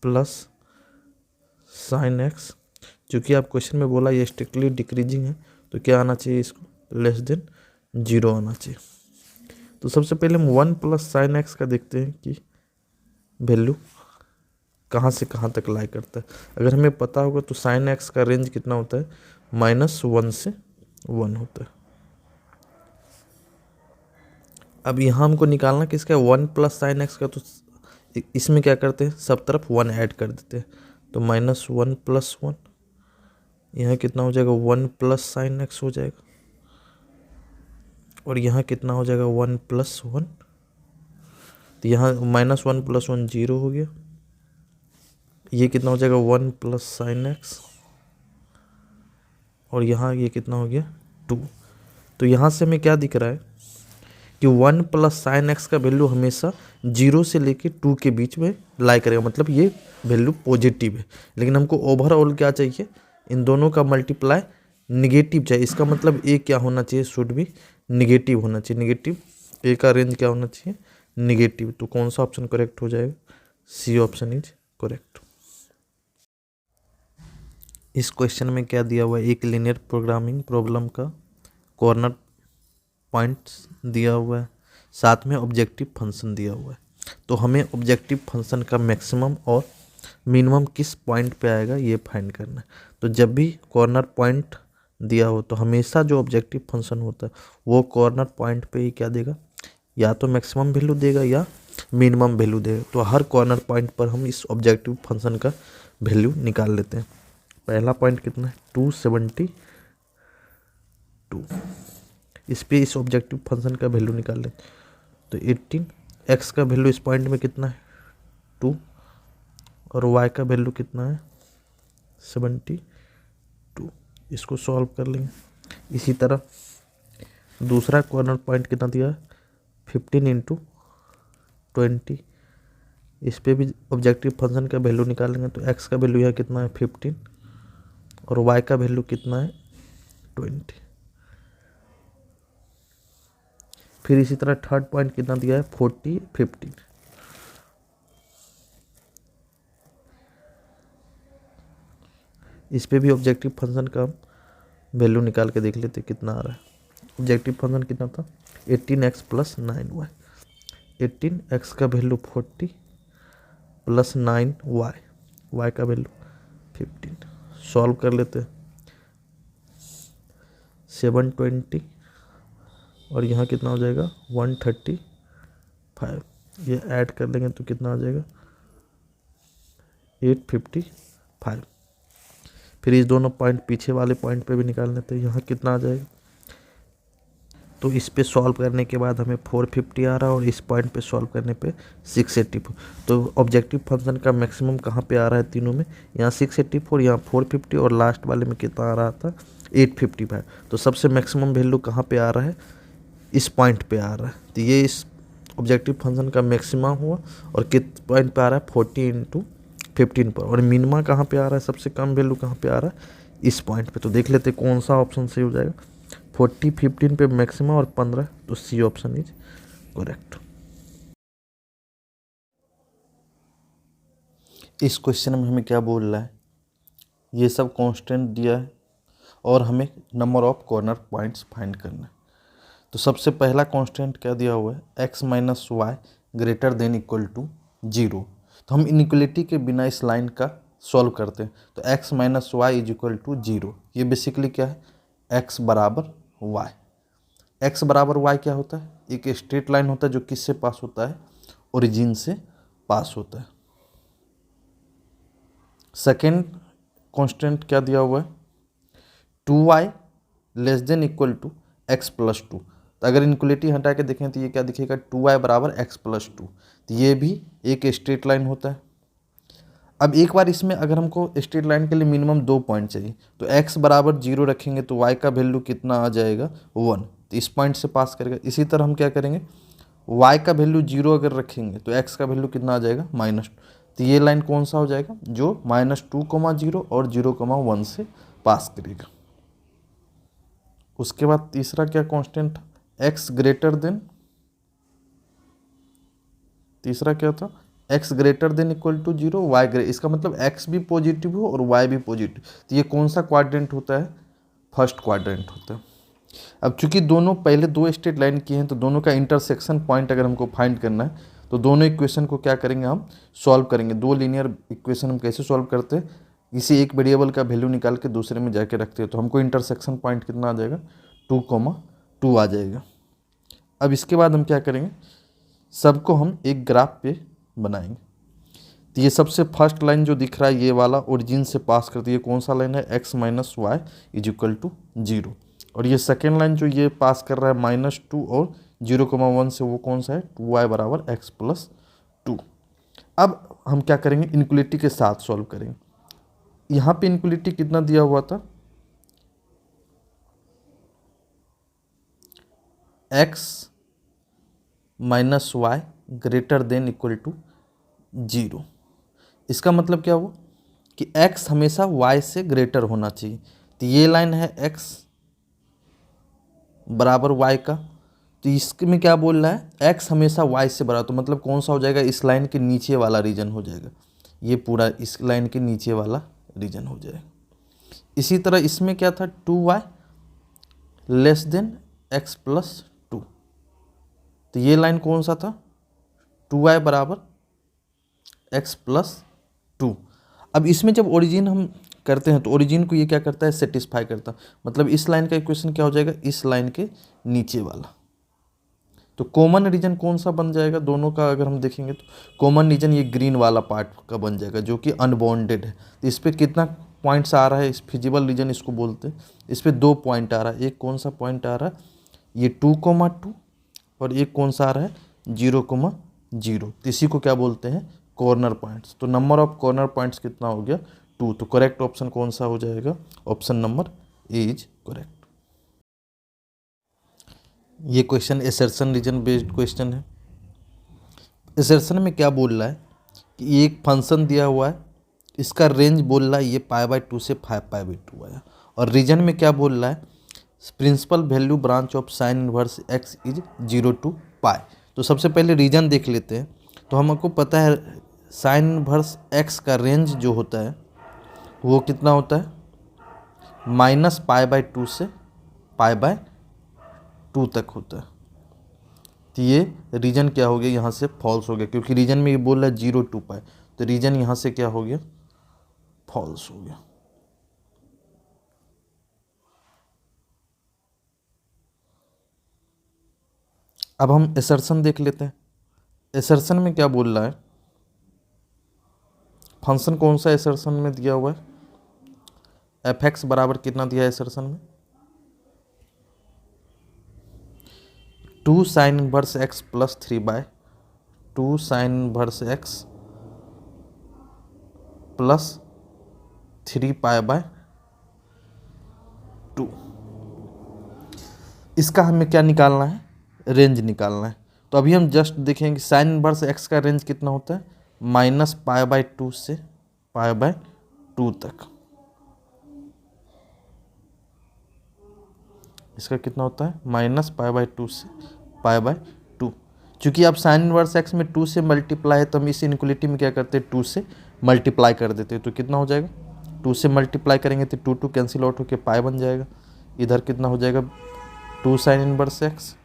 plus sign x। चूँकि आप क्वेश्चन में बोला ये स्ट्रिक्टली डिक्रीजिंग है तो क्या आना चाहिए, इसको लेस देन 0 आना चाहिए। तो सबसे पहले हम 1 प्लस साइन x का देखते हैं कि वैल्यू कहाँ से कहाँ तक लाई करता है। अगर हमें पता होगा तो साइन x का रेंज कितना होता है, -1 से 1 होता है। अब यहाँ हमको निकालना किसका, 1 प्लस साइन x का, तो इसमें क्या करते हैं, सब तरफ 1 ऐड कर देते हैं। तो -1 प्लस 1, यहाँ कितना हो जाएगा 1 प्लस साइन x हो जाएगा, और यहाँ कितना हो जाएगा 1 प्लस 1। तो यहाँ -1 प्लस 1 0 हो गया। ये कितना हो जाएगा 1 प्लस साइन x, और यहाँ ये कितना हो गया 2। तो यहाँ से हमें क्या दिख रहा है कि 1 प्लस साइन x का वैल्यू हमेशा 0 से लेके 2 के बीच में लाई करेगा, मतलब ये वैल्यू पॉजिटिव है। लेकिन हमको ओवरऑल क्या चाहिए, इन दोनों का मल्टीप्लाई निगेटिव चाहिए। इसका मतलब ए क्या होना चाहिए, शुड भी निगेटिव होना चाहिए। निगेटिव, ए का रेंज क्या होना चाहिए, निगेटिव। तो कौन सा ऑप्शन करेक्ट हो जाएगा, सी ऑप्शन इज करेक्ट। इस क्वेश्चन में क्या दिया हुआ है, एक लीनियर प्रोग्रामिंग प्रॉब्लम का कॉर्नर पॉइंट्स दिया हुआ है, साथ में ऑब्जेक्टिव फंक्शन दिया हुआ है। तो हमें ऑब्जेक्टिव फंक्शन का मैक्सिमम और मिनिमम किस पॉइंट पे आएगा ये फाइंड करना है। तो जब भी कॉर्नर पॉइंट दिया हो तो हमेशा जो ऑब्जेक्टिव फंक्शन होता है वो कॉर्नर पॉइंट पे ही क्या देगा, या तो मैक्सिमम वैल्यू देगा या मिनिमम वैल्यू देगा। तो हर कॉर्नर पॉइंट पर हम इस ऑब्जेक्टिव फंक्शन का वैल्यू निकाल लेते हैं। पहला पॉइंट कितना है 272, इस पे इस ऑब्जेक्टिव फंक्शन का वैल्यू निकाल लेते हैं। तो 18, x का वैल्यू इस पॉइंट में कितना है 2, और y का वैल्यू कितना है 72। इसको सॉल्व कर लेंगे। इसी तरह दूसरा कॉर्नर पॉइंट कितना दिया है 15 इंटू 20, इस पे भी ऑब्जेक्टिव फंक्शन का वैल्यू निकालेंगे। तो x का वैल्यू यहाँ कितना है 15, और y का वैल्यू कितना है 20। फिर इसी तरह थर्ड पॉइंट कितना दिया है 40, 15, इस पे भी ऑब्जेक्टिव फंक्शन का वैल्यू निकाल के देख लेते कितना आ रहा है। ऑब्जेक्टिव फंक्शन कितना था 18x प्लस 9y। 18x का वैल्यू 40 प्लस 9y, y का वैल्यू 15। सॉल्व कर लेते हैं। 720 और यहाँ कितना हो जाएगा 135। ये ऐड कर लेंगे तो कितना आ जाएगा 855। फिर इस दोनों पॉइंट पीछे वाले पॉइंट पे भी निकाल लेते हैं। यहाँ कितना आ जाएगा, तो इस पे सॉल्व करने के बाद हमें 450 आ रहा है और इस पॉइंट पे सॉल्व करने पे 684। तो ऑब्जेक्टिव फंक्शन का मैक्सिमम कहाँ पे आ रहा है तीनों में, यहाँ 684, यहाँ 450 और लास्ट वाले में कितना आ रहा था 855। तो सबसे मैक्सिमम वैल्यू कहाँ पे आ रहा है, इस पॉइंट पे आ रहा है। तो ये इस ऑब्जेक्टिव फंक्शन का मैक्सिमम हुआ और किस पॉइंट पे आ रहा है 40 × 15 पर। और मिनिमा कहाँ पे आ रहा है, सबसे कम वैल्यू कहाँ पे आ रहा है, इस पॉइंट पे। तो देख लेते कौन सा ऑप्शन सही हो जाएगा। 40 15 पे मैक्सिमम और 15, तो सी ऑप्शन इज करेक्ट। इस क्वेश्चन में हमें क्या बोल रहा है, ये सब कांस्टेंट दिया है और हमें number of corner points find करना है। तो सबसे पहला कांस्टेंट क्या दिया हुआ है, x minus Y greater than equal to 0। तो हम इनइक्वलिटी के बिना इस लाइन का सॉल्व करते हैं। तो x minus Y is equal to 0, ये बेसिकली क्या है, x बराबर y। x बराबर y क्या होता है, एक स्ट्रेट लाइन होता है जो किससे पास होता है, ओरिजिन से पास होता है। सेकेंड कांस्टेंट क्या दिया हुआ है, 2y less than equal to x plus 2। तो अगर इनक्वलिटी हटा के देखें तो ये क्या दिखेगा, 2y बराबर x प्लस 2। तो ये भी एक स्ट्रेट लाइन होता है। अब एक बार इसमें अगर हमको स्ट्रेट लाइन के लिए मिनिमम 2 पॉइंट चाहिए, तो x बराबर 0 रखेंगे तो y का वैल्यू कितना आ जाएगा 1। तो इस पॉइंट से पास करेगा। इसी तरह हम क्या करेंगे, y का वैल्यू 0 अगर रखेंगे तो x का वैल्यू कितना आ जाएगा -2। तो ये लाइन कौन सा हो जाएगा, जो -2, 0 और 0, 1 से पास करेगा। उसके बाद तीसरा क्या कांस्टेंट, x ग्रेटर देन, तीसरा क्या था, x greater than equal to 0, y इसका मतलब x भी पॉजिटिव हो और y भी पॉजिटिव। तो ये कौन सा क्वाड्रेंट होता है, फर्स्ट क्वाड्रेंट होता है। अब चूंकि दोनों पहले 2 स्ट्रेट लाइन किए हैं, तो दोनों का इंटरसेक्शन पॉइंट अगर हमको फाइंड करना है, तो दोनों इक्वेशन को क्या करेंगे, हम सॉल्व करेंगे। 2 लीनियर इक्वेशन हम कैसे सॉल्व करते हैं, इसी एक वेरिएबल का वैल्यू निकाल के दूसरे में जाके रखते हैं। तो हमको इंटरसेक्शन पॉइंट कितना आ जाएगा, 2, 2 आ जाएगा। अब इसके बाद हम क्या करेंगे, सबको हम एक ग्राफ पे बनाएंगे। तो ये सबसे फर्स्ट लाइन जो दिख रहा है, ये वाला ओरिजिन से पास करती है, कौन सा लाइन है, x minus Y is equal to 0। और ये सेकेंड लाइन जो ये पास कर रहा है -2 और 0, 1 से, वो कौन सा है, 2y बराबर x प्लस 2। अब हम क्या करेंगे, इनक्वलिटी के साथ सॉल्व करेंगे। यहाँ पे इनक्वलिटी कितना दिया हुआ था, x minus Y greater than equal to 0। इसका मतलब क्या हुआ कि x हमेशा y से ग्रेटर होना चाहिए। तो ये लाइन है x बराबर y का, तो इसमें क्या बोल रहा है, x हमेशा y से बड़ा, तो मतलब कौन सा हो जाएगा, इस लाइन के नीचे वाला रीजन हो जाएगा। ये पूरा इस लाइन के नीचे वाला रीजन हो जाएगा। इसी तरह इसमें क्या था, 2y less then x plus 2। तो ये लाइन कौन सा था, 2y बराबर x प्लस 2। अब इसमें जब ओरिजिन हम करते हैं तो ओरिजिन को ये क्या करता है, सेटिस्फाई करता है। मतलब इस लाइन का इक्वेशन क्या हो जाएगा, इस लाइन के नीचे वाला। तो कॉमन रीजन कौन सा बन जाएगा, दोनों का अगर हम देखेंगे तो कॉमन रीजन ये ग्रीन वाला पार्ट का बन जाएगा, जो कि अनबाउंडेड है। तो इस पर कितना पॉइंट्स आ रहा है, इस फिजिबल रीजन इसको बोलते हैं। इस पर 2 पॉइंट आ रहा है। एक कौन सा पॉइंट आ रहा है, ये 2, 2 और एक कौन सा आ रहा है, 0, 0। तो इसी को क्या बोलते हैं, कॉर्नर पॉइंट्स। तो नंबर ऑफ कॉर्नर पॉइंट्स कितना हो गया, 2। तो करेक्ट ऑप्शन कौन सा हो जाएगा, option number A is correct. ये question assertion reason based question है। एसर्शन में क्या बोल रहा है कि एक फंक्शन दिया हुआ है, इसका रेंज बोल रहा है ये π/2 से 5π/2 आया। और रीजन में क्या बोल रहा है, principal value branch of sine inverse x is 0 to π। तो सबसे पहले रीजन देख लेते हैं। तो हमको पता है साइन इनवर्स x का रेंज जो होता है वो कितना होता है, -π/2 से π/2 2 तक होता है। तो ये रीजन क्या हो गया, यहाँ से फॉल्स हो गया, क्योंकि रीजन में ये बोल रहा है 0 to पाई, तो रीजन यहाँ से क्या हो गया, फॉल्स हो गया। अब हम एसर्शन देख लेते हैं। एसर्शन में क्या बोल रहा है, फंक्शन कौन सा एसर्शन में दिया हुआ है, एफ एक्स बराबर कितना दिया है एसर्शन में, 2 sine inverse x plus 3/2 sine inverse x plus 3π/2। इसका हमें क्या निकालना है, रेंज निकालना है। तो अभी हम जस्ट देखेंगे साइन इनवर्स एक्स का रेंज कितना होता है, -π/2 से π/2 तक। इसका कितना होता है, -π/2 से π/2। चूंकि आप साइन इनवर्स एक्स में 2 से मल्टीप्लाई है, तो हम इस इनक्वलिटी में क्या करते हैं, 2 से मल्टीप्लाई कर देते हैं। तो कितना हो जाएगा, 2 से मल्टीप्लाई करेंगे तो 2 कैंसिल आउट होकर पाई बन जाएगा। इधर कितना हो जाएगा, 2 साइन इनवर्स एक्स,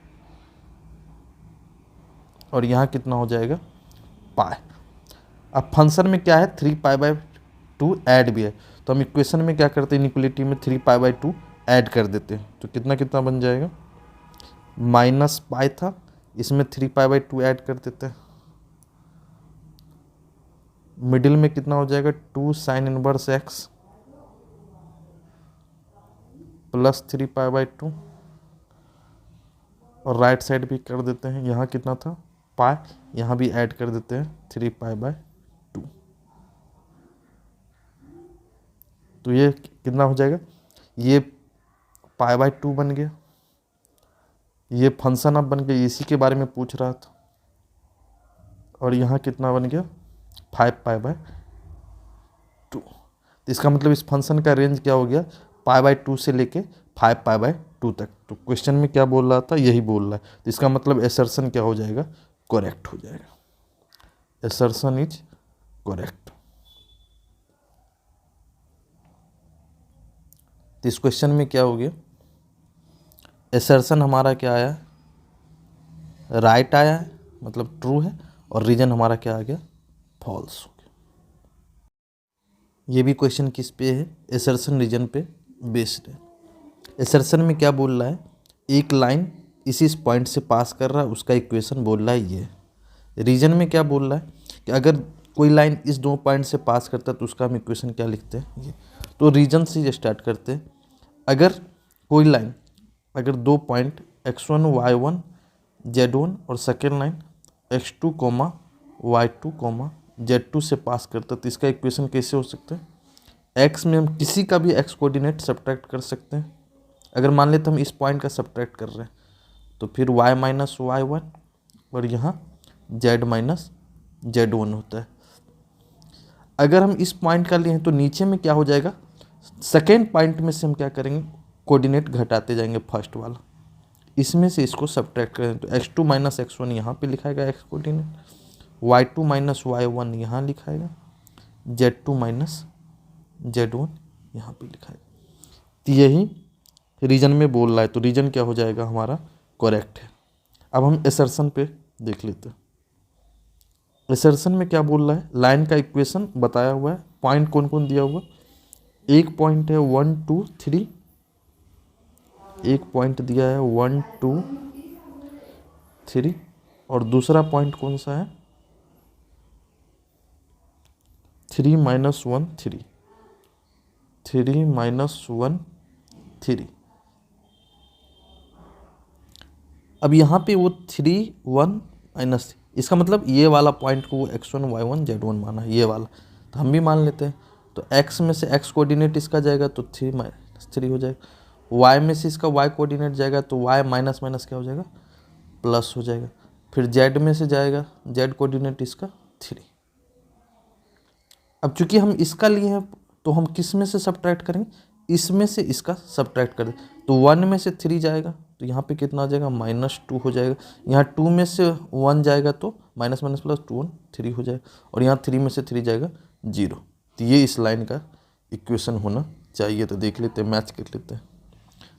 और यहाँ कितना हो जाएगा, पाई। अब फंक्शन में क्या है, 3π/2 ऐड भी है, तो हम इक्वेशन में क्या करते हैं, इनइक्वलिटी में 3π/2 ऐड कर देते हैं। तो कितना कितना बन जाएगा, -π था, इसमें 3π/2 ऐड कर देते हैं। मिडिल में कितना हो जाएगा, 2 साइन इनवर्स एक्स प्लस 3π/2, और राइट साइड भी कर देते हैं, यहाँ कितना था, पाई, यहाँ भी ऐड कर देते हैं 3π/2। तो ये कितना हो जाएगा, ये π/2 बन गया। ये फंक्शन अब बन गया, इसी के बारे में पूछ रहा था। और यहाँ कितना बन गया, 5π/2। तो इसका मतलब इस फंक्शन का रेंज क्या हो गया, π/2 से लेके 5π/2 तक। तो क्वेश्चन में क्या बोल रहा था, यही बोल रहा है। तो इसका मतलब एसर्शन क्या हो जाएगा, करेक्ट हो जाएगा। Assertion is correct. तो इस क्वेश्चन में क्या हो गया, एसर्शन हमारा क्या आया, राइट आया है, मतलब ट्रू है, और रीजन हमारा क्या आ गया, फॉल्स हो गया। ये भी क्वेश्चन किस पे है, एसर्शन रीजन पे बेस्ड है। एसर्शन में क्या बोल रहा है, एक लाइन इसी पॉइंट से पास कर रहा है, उसका इक्वेशन बोल रहा है ये। रीजन में क्या बोल रहा है कि अगर कोई लाइन इस 2 पॉइंट से पास करता है तो उसका हम इक्वेशन क्या लिखते हैं, ये। तो रीजन से स्टार्ट करते हैं। अगर कोई लाइन, अगर 2 पॉइंट x1 y1 z1 और second line x2 y2 z2 से पास करता है, तो इसका इक्वेशन कैसे हो सकता है, x में हम किसी का भी x कोऑर्डिनेट सब्ट्रैक्ट कर सकते हैं। अगर मान लेते हम इस पॉइंट का सब्ट्रैक्ट कर रहे हैं, तो फिर y - y1 और यहाँ z - z1 होता है। अगर हम इस पॉइंट का लिए हैं, तो नीचे में क्या हो जाएगा, सेकेंड पॉइंट में से हम क्या करेंगे, कोऑर्डिनेट घटाते जाएंगे फर्स्ट वाला, इसमें से इसको सब्ट्रैक्ट करें। तो x2 - x1 यहाँ पे लिखाएगा x कोऑर्डिनेट, y2 - y1 यहाँ लिखाएगा, z2 - z1 यहाँ पे लिखाएगा। तो यही रीजन में बोल रहा है, तो रीजन क्या हो जाएगा हमारा, करेक्ट है। अब हम एसर्शन पे देख लेते हैं। एसर्शन में क्या बोल रहा है, लाइन का इक्वेशन बताया हुआ है, पॉइंट कौन कौन दिया हुआ, एक पॉइंट है 1 2 3, एक पॉइंट दिया है 1 2 3, और दूसरा पॉइंट कौन सा है, 3 - 1 3, 3 - 1 3। अब यहाँ पे वो 3 1 -3, इसका मतलब ये वाला पॉइंट को वो x1 y1 z1 माना है, ये वाला, तो हम भी मान लेते हैं। तो x में से x कोऑर्डिनेट इसका जाएगा तो 3 - 3 हो जाएगा, y में से इसका y कोऑर्डिनेट जाएगा तो y माइनस माइनस क्या हो जाएगा, प्लस हो जाएगा। फिर z में से जाएगा z कोऑर्डिनेट इसका 3। अब चूंकि हम इसका लिए हैं, तो हम किस में से सब्ट्रैक्ट करेंगे, इसमें से इसका सब्ट्रैक्ट करें। तो 1 में से 3 जाएगा तो यहाँ पे कितना आ जाएगा, -2 हो जाएगा। यहाँ 2 में से 1 जाएगा तो माइनस माइनस प्लस 2 1 3 हो जाएगा, और यहाँ 3 में से 3 जाएगा 0। तो ये इस लाइन का इक्वेशन होना चाहिए। तो देख लेते हैं, मैच कर लेते हैं।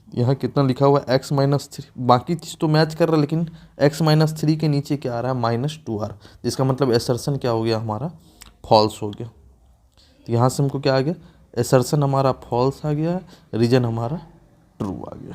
यहाँ कितना लिखा हुआ है x-3, बाकी चीज़ तो मैच कर रहा है, लेकिन x-3 के नीचे क्या आ रहा है -2r, जिसका मतलब एसर्शन क्या हो गया हमारा, फॉल्स हो गया। तो यहाँ से हमको क्या आ गया, एसर्शन हमारा फॉल्स आ गया, रीजन हमारा ट्रू आ गया।